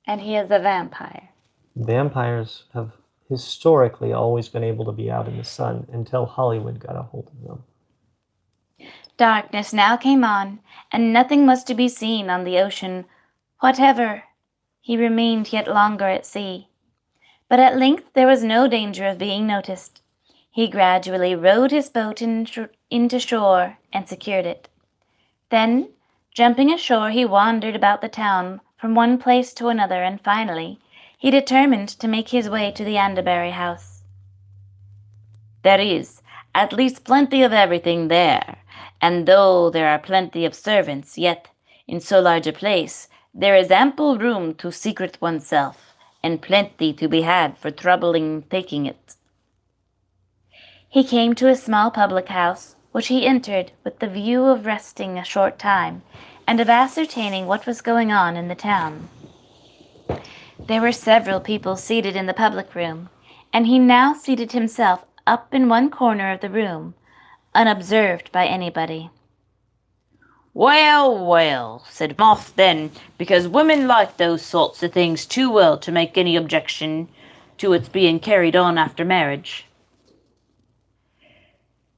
and he is a vampire. Vampires have historically always been able to be out in the sun until Hollywood got a hold of them. Darkness now came on, and nothing was to be seen on the ocean whatever. He remained yet longer at sea. But at length there was no danger of being noticed. He gradually rowed his boat into shore and secured it. Then, jumping ashore, he wandered about the town from one place to another, and finally he determined to make his way to the Anderbury house. There is at least plenty of everything there, and though there are plenty of servants, yet in so large a place there is ample room to secret oneself, and plenty to be had for troubling taking it. He came to a small public house, which he entered with the view of resting a short time, and of ascertaining what was going on in the town. There were several people seated in the public room, and he now seated himself up in one corner of the room, unobserved by anybody. Well, well, said Moth then, because women like those sorts of things too well to make any objection to its being carried on after marriage.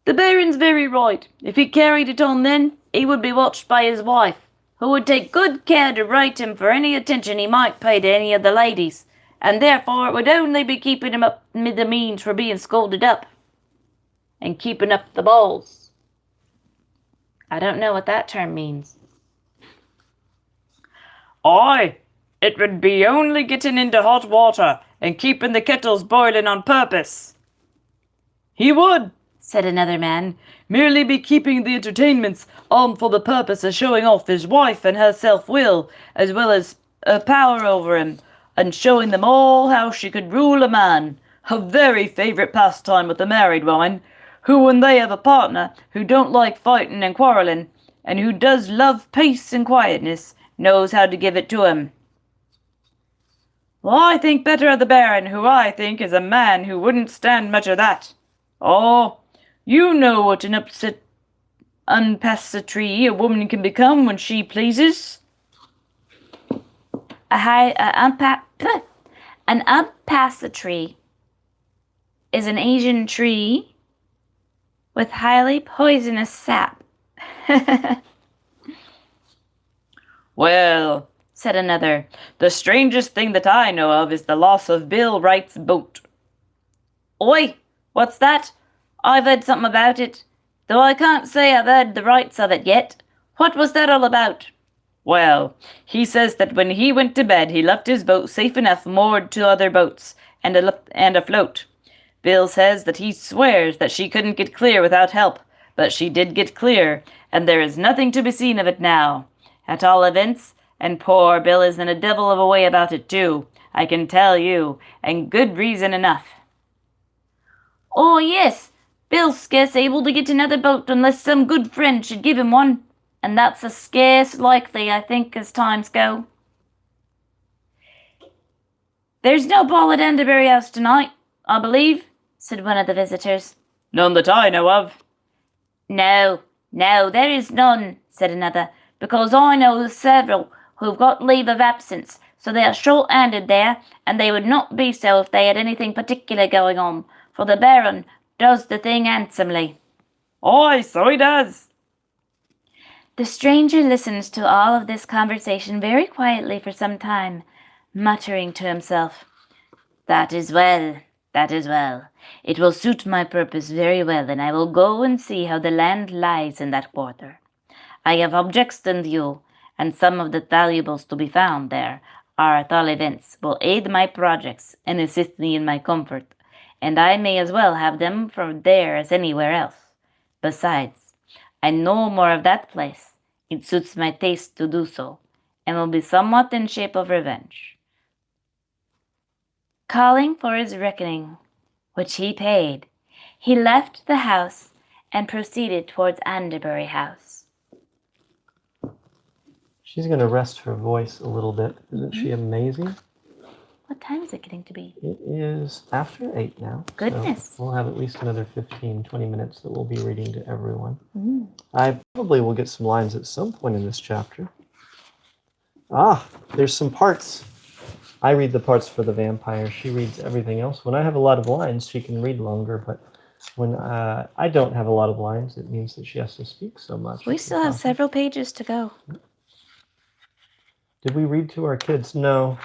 The Baron's very right. If he carried it on then, he would be watched by his wife, who would take good care to rate him for any attention he might pay to any of the ladies, and therefore it would only be keeping him up with the means for being scolded up, and keeping up the balls. I don't know what that term means. Aye, it would be only getting into hot water and keeping the kettles boiling on purpose. He would, said another man, merely be keeping the entertainments on for the purpose of showing off his wife and her self-will, as well as her power over him, and showing them all how she could rule a man. A very favourite pastime with the married woman, who, when they have a partner who don't like fighting and quarrelling, and who does love peace and quietness, knows how to give it to him. Well, I think better of the Baron, who I think is a man who wouldn't stand much of that. Oh, you know what an unpassatory a woman can become when she pleases. An unpassatory is an Asian tree with highly poisonous sap. Well, said another, the strangest thing that I know of is the loss of Bill Wright's boat. Oi, what's that? I've heard something about it, though I can't say I've heard the rights of it yet. What was that all about? Well, he says that when he went to bed he left his boat safe enough moored to other boats and afloat. Bill says that he swears that she couldn't get clear without help, but she did get clear, and there is nothing to be seen of it now, at all events, and poor Bill is in a devil of a way about it too, I can tell you, and good reason enough. Oh, yes, Bill's scarce able to get another boat unless some good friend should give him one, and that's a scarce likely, I think, as times go. There's no ball at Anderbury House tonight, I believe, said one of the visitors. None that I know of. No, there is none, said another, because I know several who've got leave of absence, so they are short-handed there, and they would not be so if they had anything particular going on, for the Baron does the thing handsomely. Aye, so he does. The stranger listened to all of this conversation very quietly for some time, muttering to himself, That is well. It will suit my purpose very well, and I will go and see how the land lies in that quarter. I have objects in view, and some of the valuables to be found there are, at all events, will aid my projects and assist me in my comfort, and I may as well have them from there as anywhere else. Besides, I know more of that place. It suits my taste to do so, and will be somewhat in shape of revenge. Calling for his reckoning, which he paid, he left the house and proceeded towards Anderbury House. She's going to rest her voice a little bit. Isn't she amazing? What time is it getting to be? It is after 8 now. Goodness. So we'll have at least another 15, 20 minutes that we'll be reading to everyone. I probably will get some lines at some point in this chapter. There's some parts. I read the parts for the vampire. She reads everything else. When I have a lot of lines, she can read longer, but when I don't have a lot of lines, it means that she has to speak so much. We still have several pages to go. Did we read to our kids? No,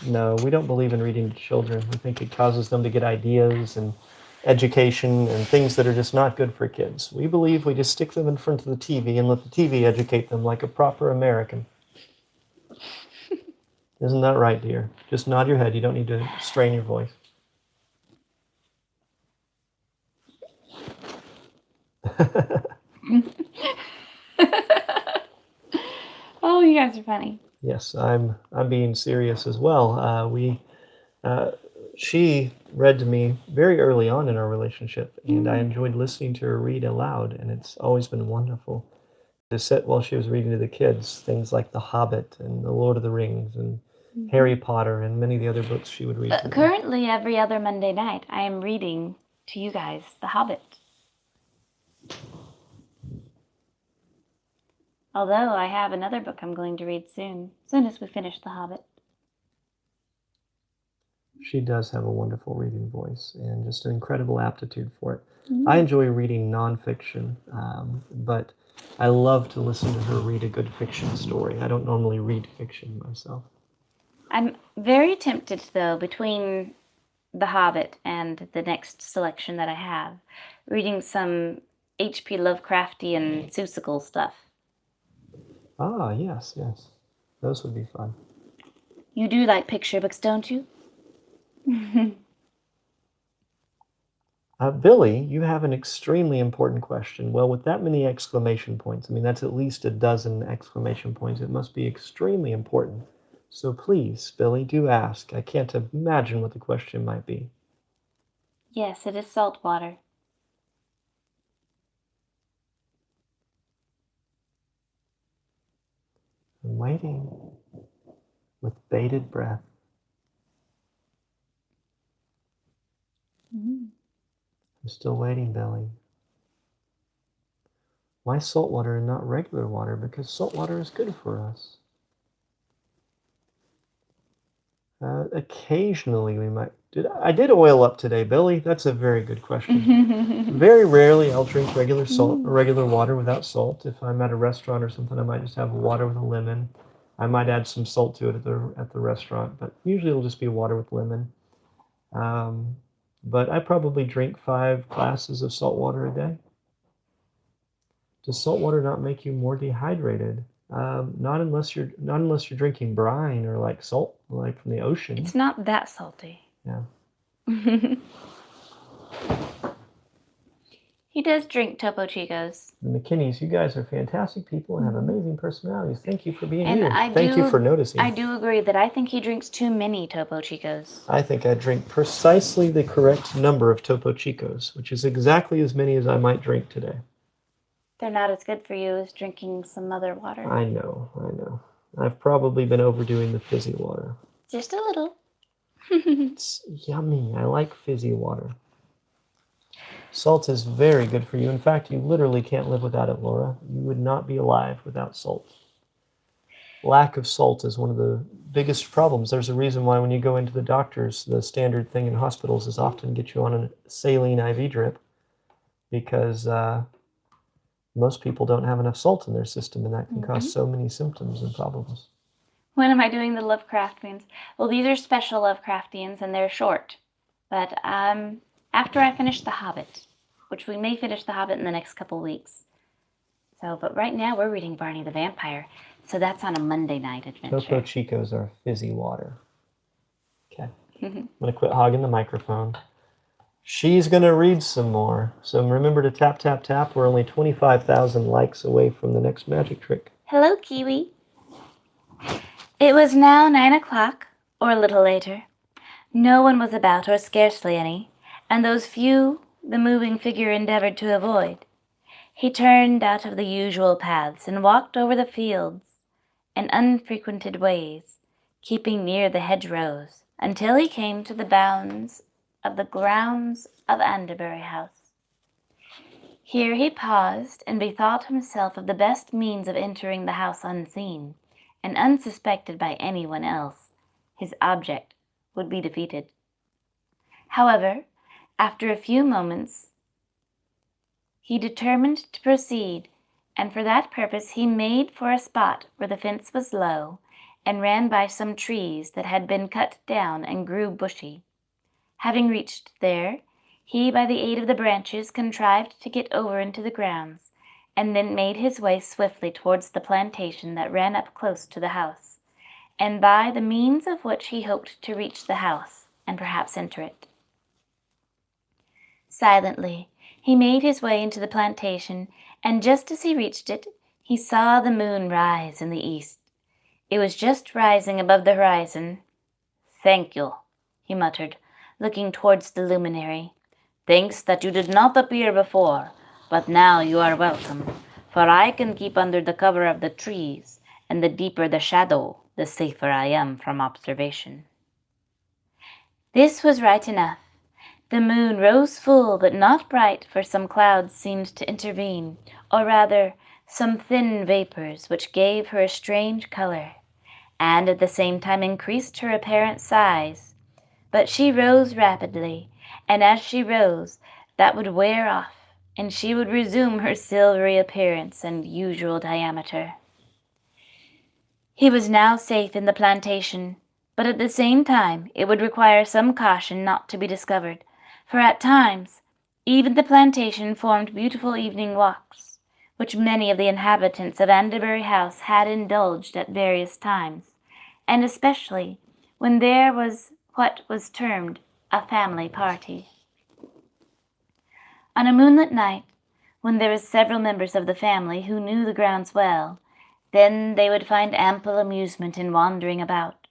we don't believe in reading to children. We think it causes them to get ideas and education and things that are just not good for kids. We believe we just stick them in front of the TV and let the TV educate them like a proper American. Isn't that right, dear? Just nod your head. You don't need to strain your voice. Oh, you guys are funny. Yes, I'm being serious as well. She read to me very early on in our relationship, and I enjoyed listening to her read aloud, and it's always been wonderful to sit while she was reading to the kids, things like The Hobbit and The Lord of the Rings and Harry Potter and many of the other books she would read. To Currently, every other Monday night, I am reading to you guys The Hobbit. Although I have another book I'm going to read soon as we finish The Hobbit. She does have a wonderful reading voice and just an incredible aptitude for it. I enjoy reading nonfiction, but I love to listen to her read a good fiction story. I don't normally read fiction myself. I'm very tempted, though, between The Hobbit and the next selection that I have, reading some H.P. Lovecraftian Seussical stuff. Yes. Those would be fun. You do like picture books, don't you? Billy, you have an extremely important question. Well, with that many exclamation points, I mean, that's at least a dozen exclamation points. It must be extremely important. So please, Billy, do ask. I can't imagine what the question might be. Yes, it is salt water. I'm waiting with bated breath. I'm still waiting, Billy. Why salt water and not regular water? Because salt water is good for us. Occasionally we might... I did oil up today, Billy. That's a very good question. Very rarely I'll drink regular salt or regular water without salt. If I'm at a restaurant or something, I might just have water with a lemon. I might add some salt to it at the restaurant, but usually it'll just be water with lemon. But I probably drink 5 glasses of salt water a day. Does salt water not make you more dehydrated? Not unless you're drinking brine or like salt, like from the ocean. It's not that salty. Yeah. He does drink Topo Chicos. The McKinneys, you guys are fantastic people and have amazing personalities. Thank you for being And here. I Thank you for noticing. I do agree that I think he drinks too many Topo Chicos. I think I drink precisely the correct number of Topo Chicos, which is exactly as many as I might drink today. They're not as good for you as drinking some other water. I know. I've probably been overdoing the fizzy water. Just a little. It's yummy. I like fizzy water. Salt is very good for you. In fact, you literally can't live without it, Laura. You would not be alive without salt. Lack of salt is one of the biggest problems. There's a reason why when you go into the doctors, the standard thing in hospitals is often get you on a saline IV drip because most people don't have enough salt in their system, and that can cause so many symptoms and problems. When am I doing the Lovecraftians? Well, these are special Lovecraftians, and they're short. But after I finish The Hobbit, which we may finish The Hobbit in the next couple weeks. But right now we're reading Varney the Vampire, so that's on a Monday night adventure. Topo Chicos are fizzy water. Okay. I'm going to quit hogging the microphone. She's going to read some more. So remember to tap, tap, tap. We're only 25,000 likes away from the next magic trick. Hello, Kiwi. It was now 9 o'clock, or a little later. No one was about, or scarcely any, and those few the moving figure endeavored to avoid. He turned out of the usual paths and walked over the fields and unfrequented ways, keeping near the hedgerows, until he came to the bounds of the grounds of Anderbury House. Here he paused and bethought himself of the best means of entering the house unseen, and unsuspected by anyone else. His object would be defeated. However, after a few moments, he determined to proceed, and for that purpose he made for a spot where the fence was low, and ran by some trees that had been cut down and grew bushy. Having reached there, he by the aid of the branches contrived to get over into the grounds, and then made his way swiftly towards the plantation that ran up close to the house, and by the means of which he hoped to reach the house, and perhaps enter it. Silently he made his way into the plantation, and just as he reached it, he saw the moon rise in the east. It was just rising above the horizon. "Thank you," he muttered, looking towards the luminary. "Thanks that you did not appear before, but now you are welcome, for I can keep under the cover of the trees, and the deeper the shadow, the safer I am from observation." This was right enough. The moon rose full, but not bright, for some clouds seemed to intervene, or rather, some thin vapors, which gave her a strange color, and at the same time increased her apparent size. But she rose rapidly, and as she rose, that would wear off, and she would resume her silvery appearance and usual diameter. He was now safe in the plantation, but at the same time it would require some caution not to be discovered, for at times even the plantation formed beautiful evening walks, which many of the inhabitants of Anderbury House had indulged at various times, and especially when there was what was termed a family party. On a moonlit night, when there were several members of the family who knew the grounds well, then they would find ample amusement in wandering about.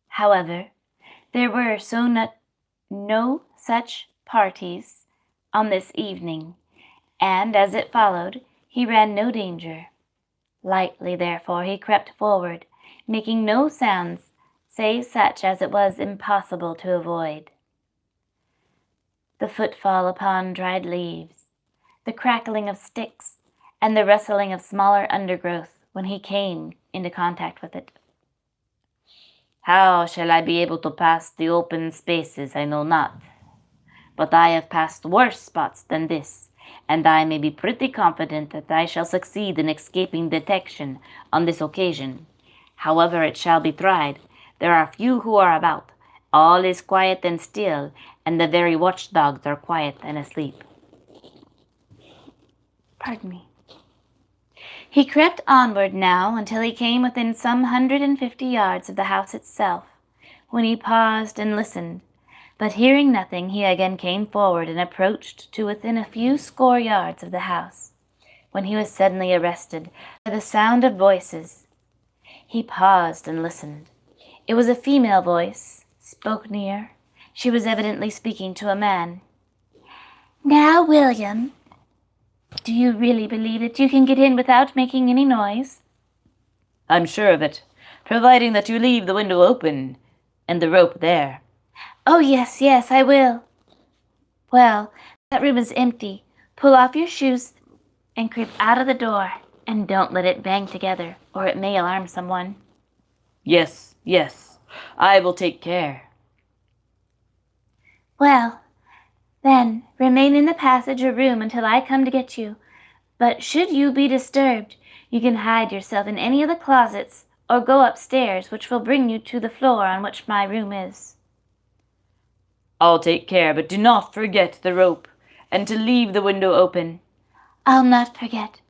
However, there were no such parties on this evening, and as it followed, he ran no danger. Lightly, therefore, he crept forward, making no sounds save such as it was impossible to avoid. The footfall upon dried leaves, the crackling of sticks, and the rustling of smaller undergrowth when he came into contact with it. "How shall I be able to pass the open spaces, I know not. But I have passed worse spots than this, and I may be pretty confident that I shall succeed in escaping detection on this occasion. However it shall be tried, there are few who are about. All is quiet and still, and the very watchdogs are quiet and asleep." Pardon me. He crept onward now until he came within some 150 yards of the house itself, when he paused and listened, But hearing nothing, he again came forward and approached to within a few score yards of the house, when he was suddenly arrested by the sound of voices. He paused and listened. It was a female voice, spoke near. She was evidently speaking to a man. "Now, William, do you really believe that you can get in without making any noise?" I'm sure of it, providing that you leave the window open and the rope there. "Oh, yes, yes, I will." "Well, that room is empty. Pull off your shoes and creep out of the door, and don't let it bang together, or it may alarm someone." Yes, yes, I will take care. "Well, then, remain in the passage or room until I come to get you. But should you be disturbed, you can hide yourself in any of the closets, or go upstairs, which will bring you to the floor on which my room is." I'll take care, but do not forget the rope, and to leave the window open. "I'll not forget.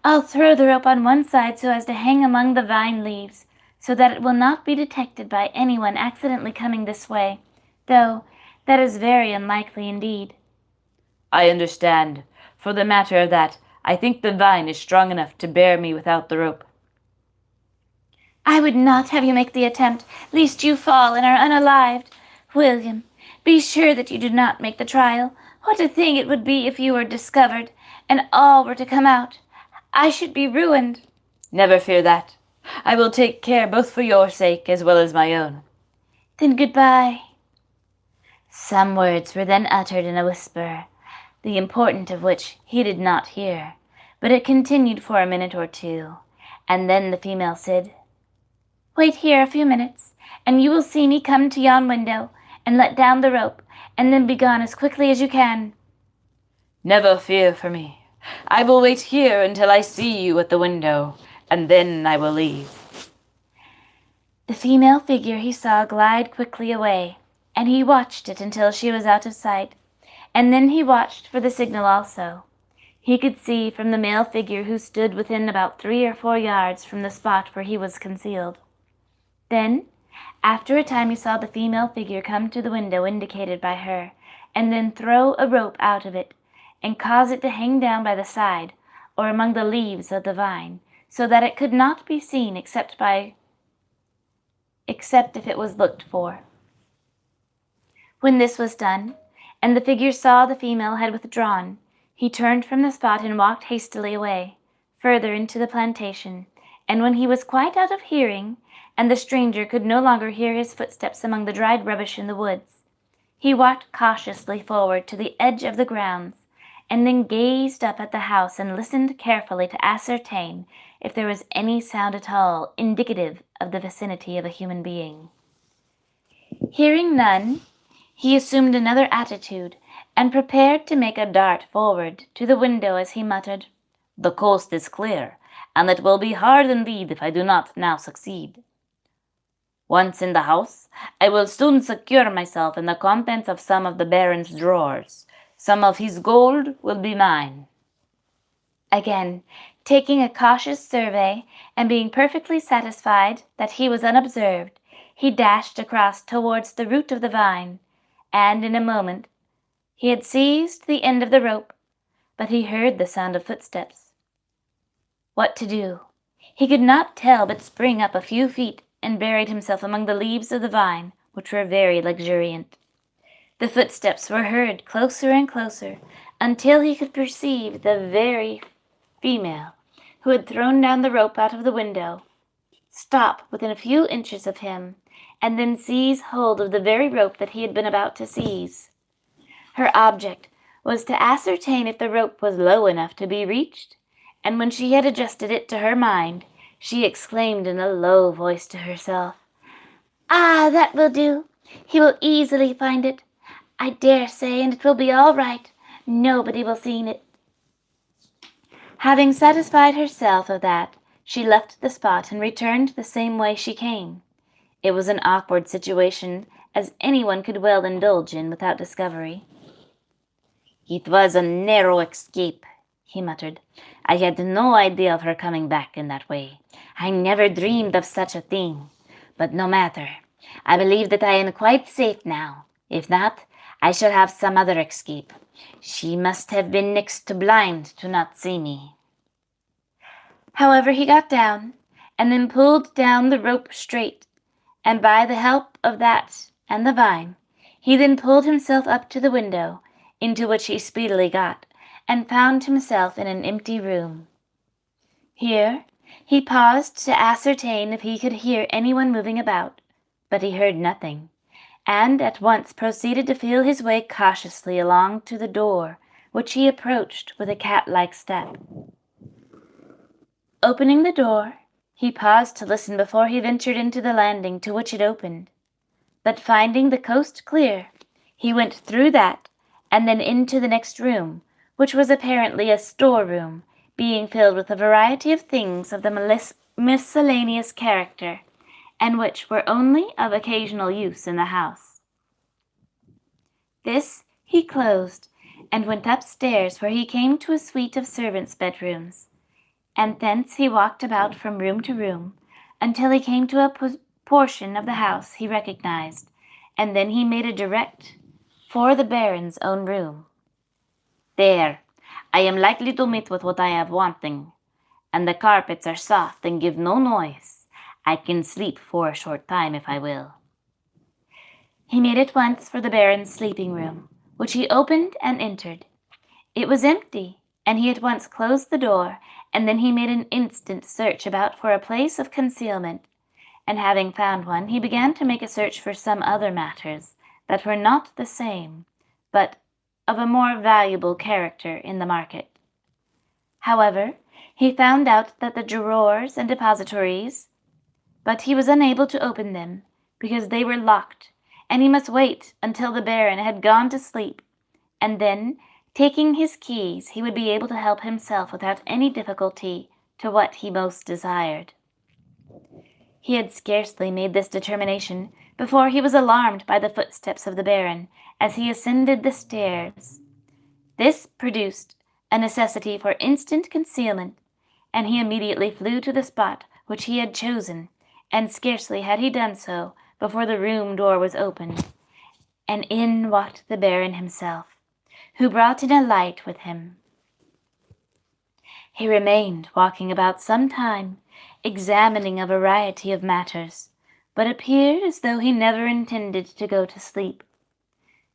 I'll throw the rope on one side so as to hang among the vine leaves, so that it will not be detected by anyone accidentally coming this way, though that is very unlikely indeed." I understand. For the matter of that, I think the vine is strong enough to bear me without the rope. "I would not have you make the attempt, lest you fall and are unalived. William, be sure that you do not make the trial. What a thing it would be if you were discovered, and all were to come out. I should be ruined." Never fear that. I will take care both for your sake as well as my own. "Then goodbye." Some words were then uttered in a whisper, the important of which he did not hear, but it continued for a minute or two, and then the female said, "Wait here a few minutes, and you will see me come to yon window, and let down the rope, and then be gone as quickly as you can." Never fear for me. I will wait here until I see you at the window, and then I will leave. The female figure he saw glide quickly away, and he watched it until she was out of sight, and then he watched for the signal also. He could see from the male figure who stood within about 3 or 4 yards from the spot where he was concealed. Then, after a time, he saw the female figure come to the window indicated by her, and then throw a rope out of it, and cause it to hang down by the side, or among the leaves of the vine, so that it could not be seen except if it was looked for. When this was done, and the figure saw the female had withdrawn, he turned from the spot and walked hastily away, further into the plantation, and when he was quite out of hearing, and the stranger could no longer hear his footsteps among the dried rubbish in the woods, he walked cautiously forward to the edge of the grounds, and then gazed up at the house and listened carefully to ascertain if there was any sound at all indicative of the vicinity of a human being. Hearing none, he assumed another attitude, and prepared to make a dart forward to the window as he muttered, "The coast is clear, and it will be hard indeed if I do not now succeed. Once in the house, I will soon secure myself in the contents of some of the Baron's drawers. Some of his gold will be mine." Again, taking a cautious survey, and being perfectly satisfied that he was unobserved, he dashed across towards the root of the vine, and in a moment he had seized the end of the rope, but he heard the sound of footsteps. What to do? He could not tell but spring up a few feet and buried himself among the leaves of the vine, which were very luxuriant. The footsteps were heard closer and closer, until he could perceive the very female who had thrown down the rope out of the window stop within a few inches of him, and then seize hold of the very rope that he had been about to seize. Her object was to ascertain if the rope was low enough to be reached, and when she had adjusted it to her mind, she exclaimed in a low voice to herself, "Ah, that will do. He will easily find it, I dare say, and it will be all right. Nobody will see it." Having satisfied herself of that, she left the spot and returned the same way she came. It was an awkward situation, as anyone could well indulge in without discovery. "It was a narrow escape," he muttered. "I had no idea of her coming back in that way. I never dreamed of such a thing. But no matter. I believe that I am quite safe now. If not, I shall have some other escape. She must have been next to blind to not see me." However, he got down, and then pulled down the rope straight, and by the help of that and the vine, he then pulled himself up to the window, into which he speedily got, and found himself in an empty room. Here he paused to ascertain if he could hear anyone moving about, but he heard nothing, and at once proceeded to feel his way cautiously along to the door, which he approached with a cat-like step. Opening the door, he paused to listen before he ventured into the landing to which it opened, but finding the coast clear, he went through that and then into the next room, which was apparently a storeroom, being filled with a variety of things of the miscellaneous character, and which were only of occasional use in the house. This he closed, and went upstairs, where he came to a suite of servants' bedrooms, and thence he walked about from room to room, until he came to a portion of the house he recognized, and then he made a direct for the Baron's own room. "There, I am likely to meet with what I have wanting, and the carpets are soft and give no noise. I can sleep for a short time if I will." He made at once for the Baron's sleeping room, which he opened and entered. It was empty, and he at once closed the door, and then he made an instant search about for a place of concealment, and having found one, he began to make a search for some other matters that were not the same, but of a more valuable character in the market. However, he found out that the drawers and depositories, but he was unable to open them, because they were locked, and he must wait until the Baron had gone to sleep, and then, taking his keys, he would be able to help himself without any difficulty to what he most desired. He had scarcely made this determination before he was alarmed by the footsteps of the Baron as he ascended the stairs. This produced a necessity for instant concealment, and he immediately flew to the spot which he had chosen, and scarcely had he done so before the room door was opened, and in walked the Baron himself, who brought in a light with him. He remained walking about some time, examining a variety of matters, but appeared as though he never intended to go to sleep.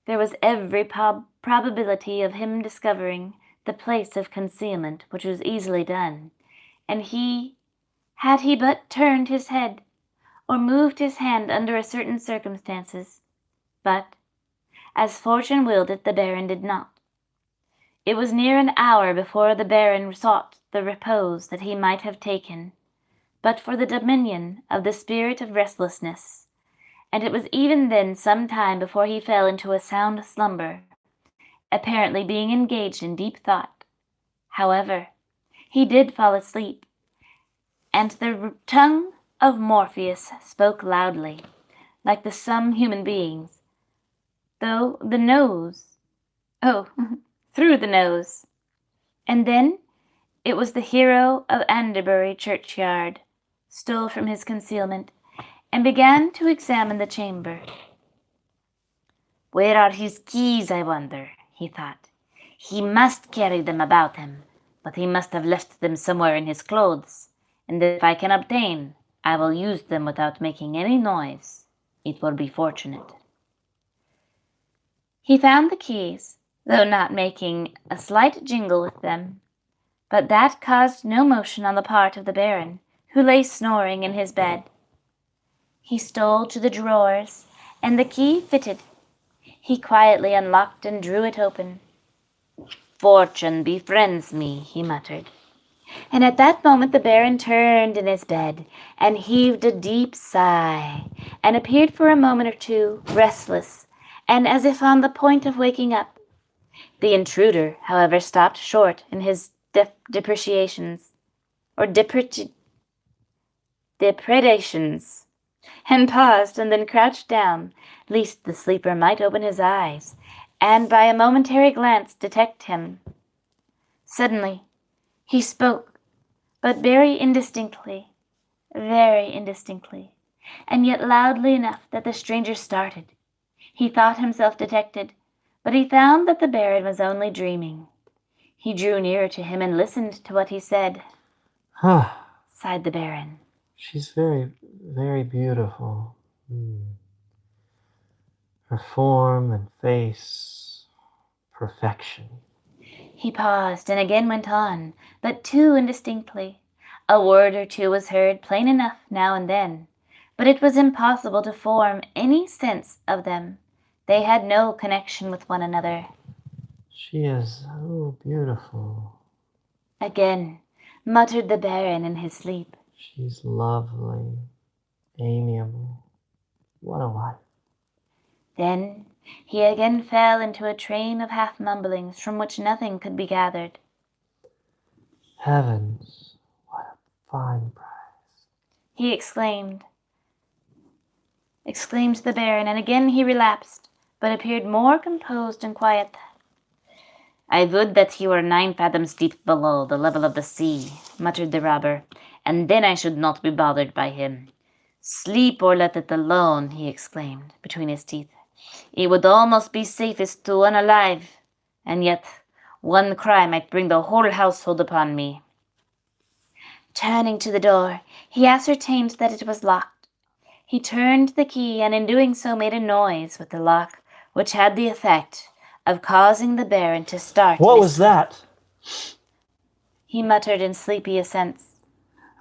There was every probability of him discovering the place of concealment, which was easily done, and had he but turned his head, or moved his hand under certain circumstances, but, as fortune willed it, the Baron did not. It was near an hour before the Baron sought the repose that he might have taken, but for the dominion of the spirit of restlessness, and it was even then some time before he fell into a sound slumber, apparently being engaged in deep thought. However, he did fall asleep, and the tongue of Morpheus spoke loudly, like the some human beings, through the nose, and then it was the hero of Anderbury churchyard, stole from his concealment, and began to examine the chamber. "Where are his keys, I wonder?" he thought. "He must carry them about him, but he must have left them somewhere in his clothes, and if I can obtain, I will use them without making any noise. It will be fortunate." He found the keys, though not making a slight jingle with them, but that caused no motion on the part of the Baron, who lay snoring in his bed. He stole to the drawers, and the key fitted. He quietly unlocked and drew it open. "Fortune befriends me," he muttered. And at that moment the Baron turned in his bed, and heaved a deep sigh, and appeared for a moment or two restless, and as if on the point of waking up. The intruder, however, stopped short in his depredations, and paused, and then crouched down, lest the sleeper might open his eyes, and by a momentary glance detect him. Suddenly he spoke, but very indistinctly, and yet loudly enough that the stranger started. He thought himself detected, but he found that the Baron was only dreaming. He drew nearer to him and listened to what he said. Sighed the Baron. She's very, very beautiful. Her form and face, perfection. He paused and again went on, but too indistinctly. A word or two was heard plain enough now and then, but it was impossible to form any sense of them. They had no connection with one another. She is so beautiful. Again muttered the Baron in his sleep. She's lovely, amiable. What a wife. Then he again fell into a train of half-mumblings from which nothing could be gathered. Heavens, what a fine prize. He exclaimed the Baron, and again he relapsed, but appeared more composed and quiet. I would that he were 9 fathoms deep below the level of the sea, muttered the robber, and then I should not be bothered by him. Sleep or let it alone, he exclaimed, between his teeth. It would almost be safest to unalive, and yet one cry might bring the whole household upon me. Turning to the door, he ascertained that it was locked. He turned the key, and in doing so made a noise with the lock, which had the effect of causing the Baron to start. What was that? He muttered in sleepy assents.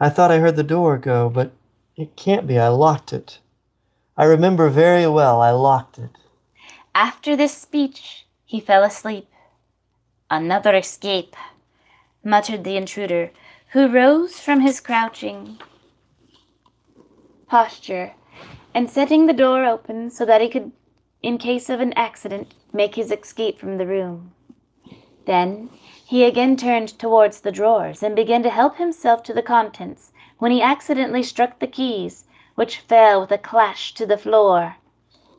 I thought I heard the door go, but it can't be. I locked it. I remember very well I locked it. After this speech, he fell asleep. Another escape, muttered the intruder, who rose from his crouching posture and setting the door open so that he could, in case of an accident, make his escape from the room. Then he again turned towards the drawers and began to help himself to the contents when he accidentally struck the keys, which fell with a clash to the floor.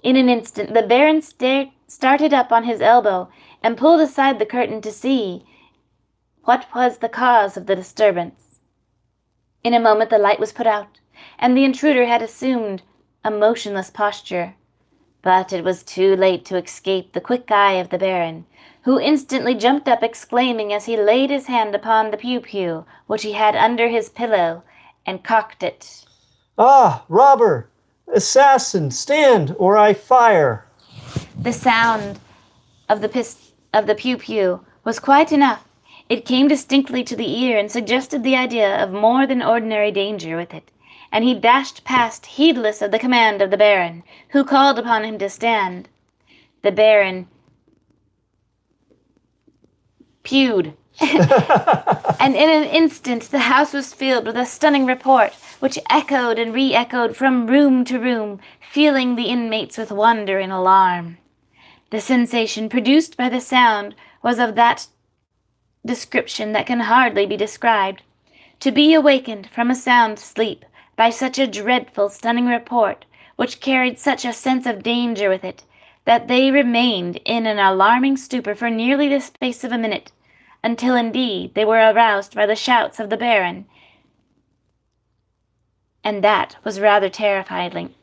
In an instant the Baron started up on his elbow and pulled aside the curtain to see what was the cause of the disturbance. In a moment the light was put out, and the intruder had assumed a motionless posture. But it was too late to escape the quick eye of the Baron, who instantly jumped up, exclaiming as he laid his hand upon the pew-pew which he had under his pillow, and cocked it. Ah, robber! Assassin, stand, or I fire! The sound of the pew-pew was quite enough. It came distinctly to the ear and suggested the idea of more than ordinary danger with it, and he dashed past, heedless of the command of the Baron, who called upon him to stand. The Baron pewed, and in an instant the house was filled with a stunning report, which echoed and re-echoed from room to room, filling the inmates with wonder and alarm. The sensation produced by the sound was of that description that can hardly be described. To be awakened from a sound sleep by such a dreadful, stunning report, which carried such a sense of danger with it, that they remained in an alarming stupor for nearly the space of a minute, until indeed they were aroused by the shouts of the Baron, and that was rather terrifying.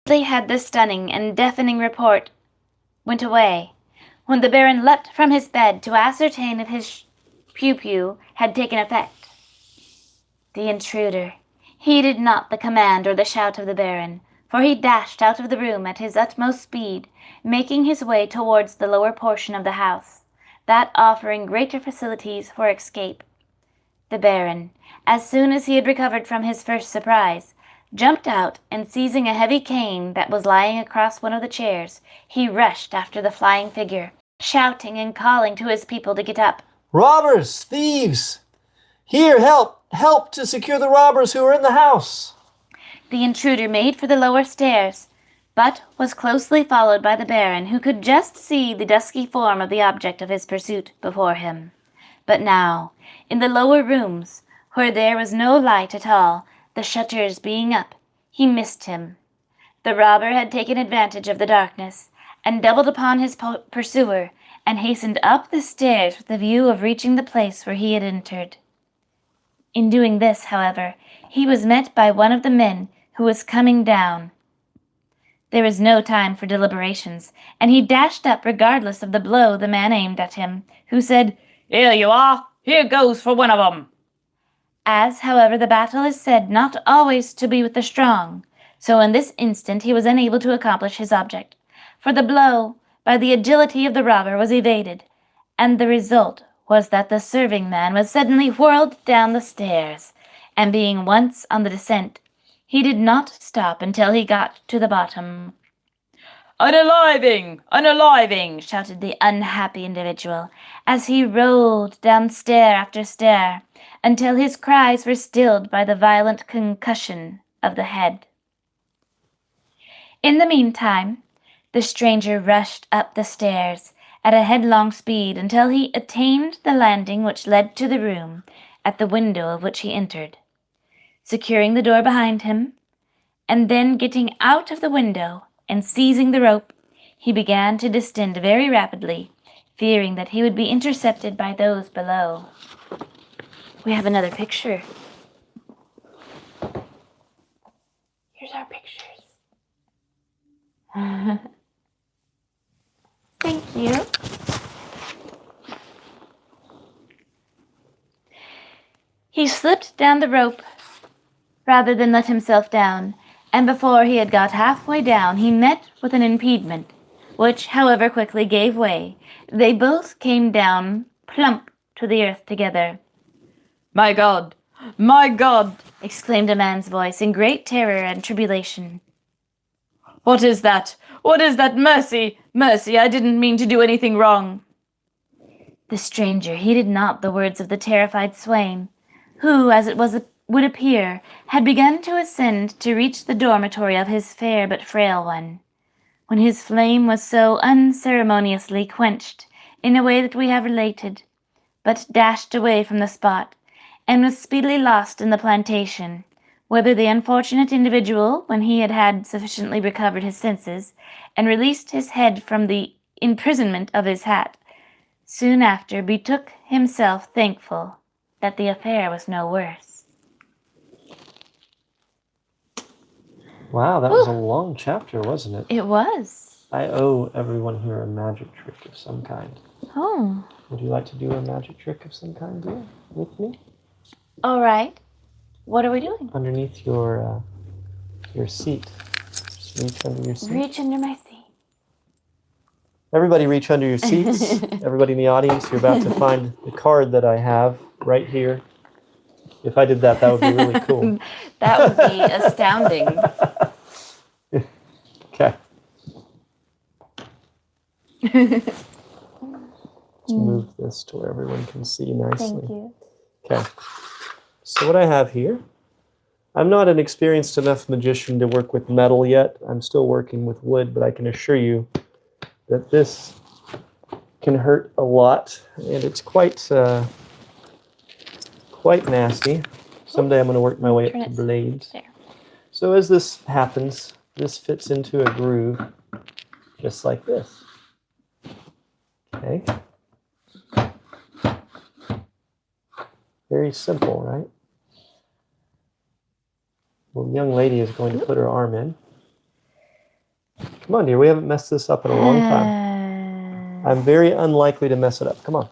Hardly had this stunning and deafening report went away, when the Baron leapt from his bed to ascertain if his pew-pew had taken effect. The intruder heeded not the command or the shout of the Baron, for he dashed out of the room at his utmost speed, making his way towards the lower portion of the house, that offering greater facilities for escape. The Baron, as soon as he had recovered from his first surprise, jumped out, and seizing a heavy cane that was lying across one of the chairs, he rushed after the flying figure, shouting and calling to his people to get up. Robbers! Thieves! Here, help! Help to secure the robbers who are in the house! The intruder made for the lower stairs, but was closely followed by the Baron, who could just see the dusky form of the object of his pursuit before him. But now, in the lower rooms, where there was no light at all, the shutters being up, he missed him. The robber had taken advantage of the darkness, and doubled upon his pursuer, and hastened up the stairs with the view of reaching the place where he had entered. In doing this, however, he was met by one of the men who was coming down. There was no time for deliberations, and he dashed up regardless of the blow the man aimed at him, who said, "Here you are. Here goes for one of 'em." As, however, the battle is said not always to be with the strong, so in this instant he was unable to accomplish his object, for the blow, by the agility of the robber, was evaded, and the result was that the serving man was suddenly whirled down the stairs, and being once on the descent, he did not stop until he got to the bottom. "Unaliving! Unaliving!" shouted the unhappy individual, as he rolled down stair after stair, until his cries were stilled by the violent concussion of the head. In the meantime, the stranger rushed up the stairs at a headlong speed until he attained the landing which led to the room at the window of which he entered. Securing the door behind him, and then getting out of the window and seizing the rope, he began to descend very rapidly, fearing that he would be intercepted by those below. We have another picture. Here's our pictures. Thank you. He slipped down the rope rather than let himself down, and before he had got halfway down, he met with an impediment, which, however, quickly gave way. They both came down plump to the earth together. "My God! My God!" exclaimed a man's voice in great terror and tribulation. "What is that? What is that? Mercy! Mercy! I didn't mean to do anything wrong." The stranger heeded not the words of the terrified swain, who, as it would appear, had begun to ascend to reach the dormitory of his fair but frail one, when his flame was so unceremoniously quenched in a way that we have related, but dashed away from the spot, and was speedily lost in the plantation, whither the unfortunate individual, when he had sufficiently recovered his senses, and released his head from the imprisonment of his hat, soon after betook himself, thankful that the affair was no worse. Wow, that was a long chapter, wasn't it? It was. I owe everyone here a magic trick of some kind. Oh. Would you like to do a magic trick of some kind, dear, with me? All right. What are we doing? Underneath your seat. Just reach under your seat. Reach under my seat. Everybody reach under your seats. Everybody in the audience, you're about to find the card that I have right here. If I did that, that would be really cool. That would be astounding. Okay. Let's move this to where everyone can see nicely. Thank you. Okay. So what I have here, I'm not an experienced enough magician to work with metal yet. I'm still working with wood, but I can assure you that this can hurt a lot, and it's quite nasty. Someday I'm going to work my way up to blades. There. So as this happens, this fits into a groove, just like this. Okay. Very simple, right? Well, the young lady is going to put her arm in. Come on, dear. We haven't messed this up in a long time. I'm very unlikely to mess it up. Come on.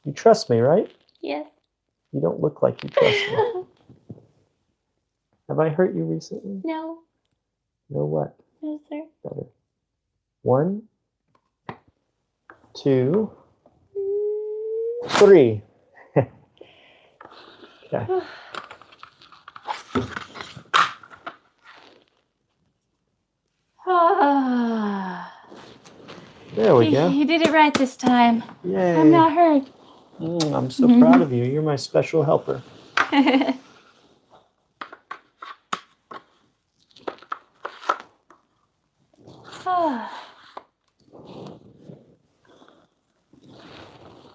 You trust me, right? Yes. You don't look like you trust me. Have I hurt you recently? No. No what? No, sir. Better. 1, 2, 3. Okay. There we go. You did it right this time. Yay. I'm not hurt. I'm so proud of you. You're my special helper.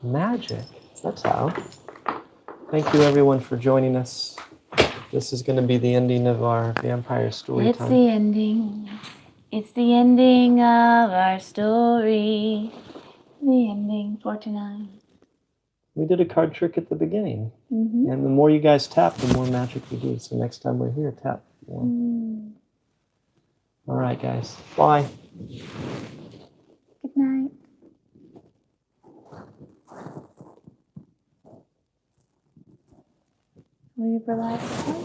Magic. That's how. Thank you, everyone, for joining us. This is going to be the ending of our vampire story It's time. the ending. It's the ending of our story. The ending for tonight. We did a card trick at the beginning. Mm-hmm. And the more you guys tap, the more magic we do. So next time we're here, tap more. All right, guys. Bye. Good night. Will you relax?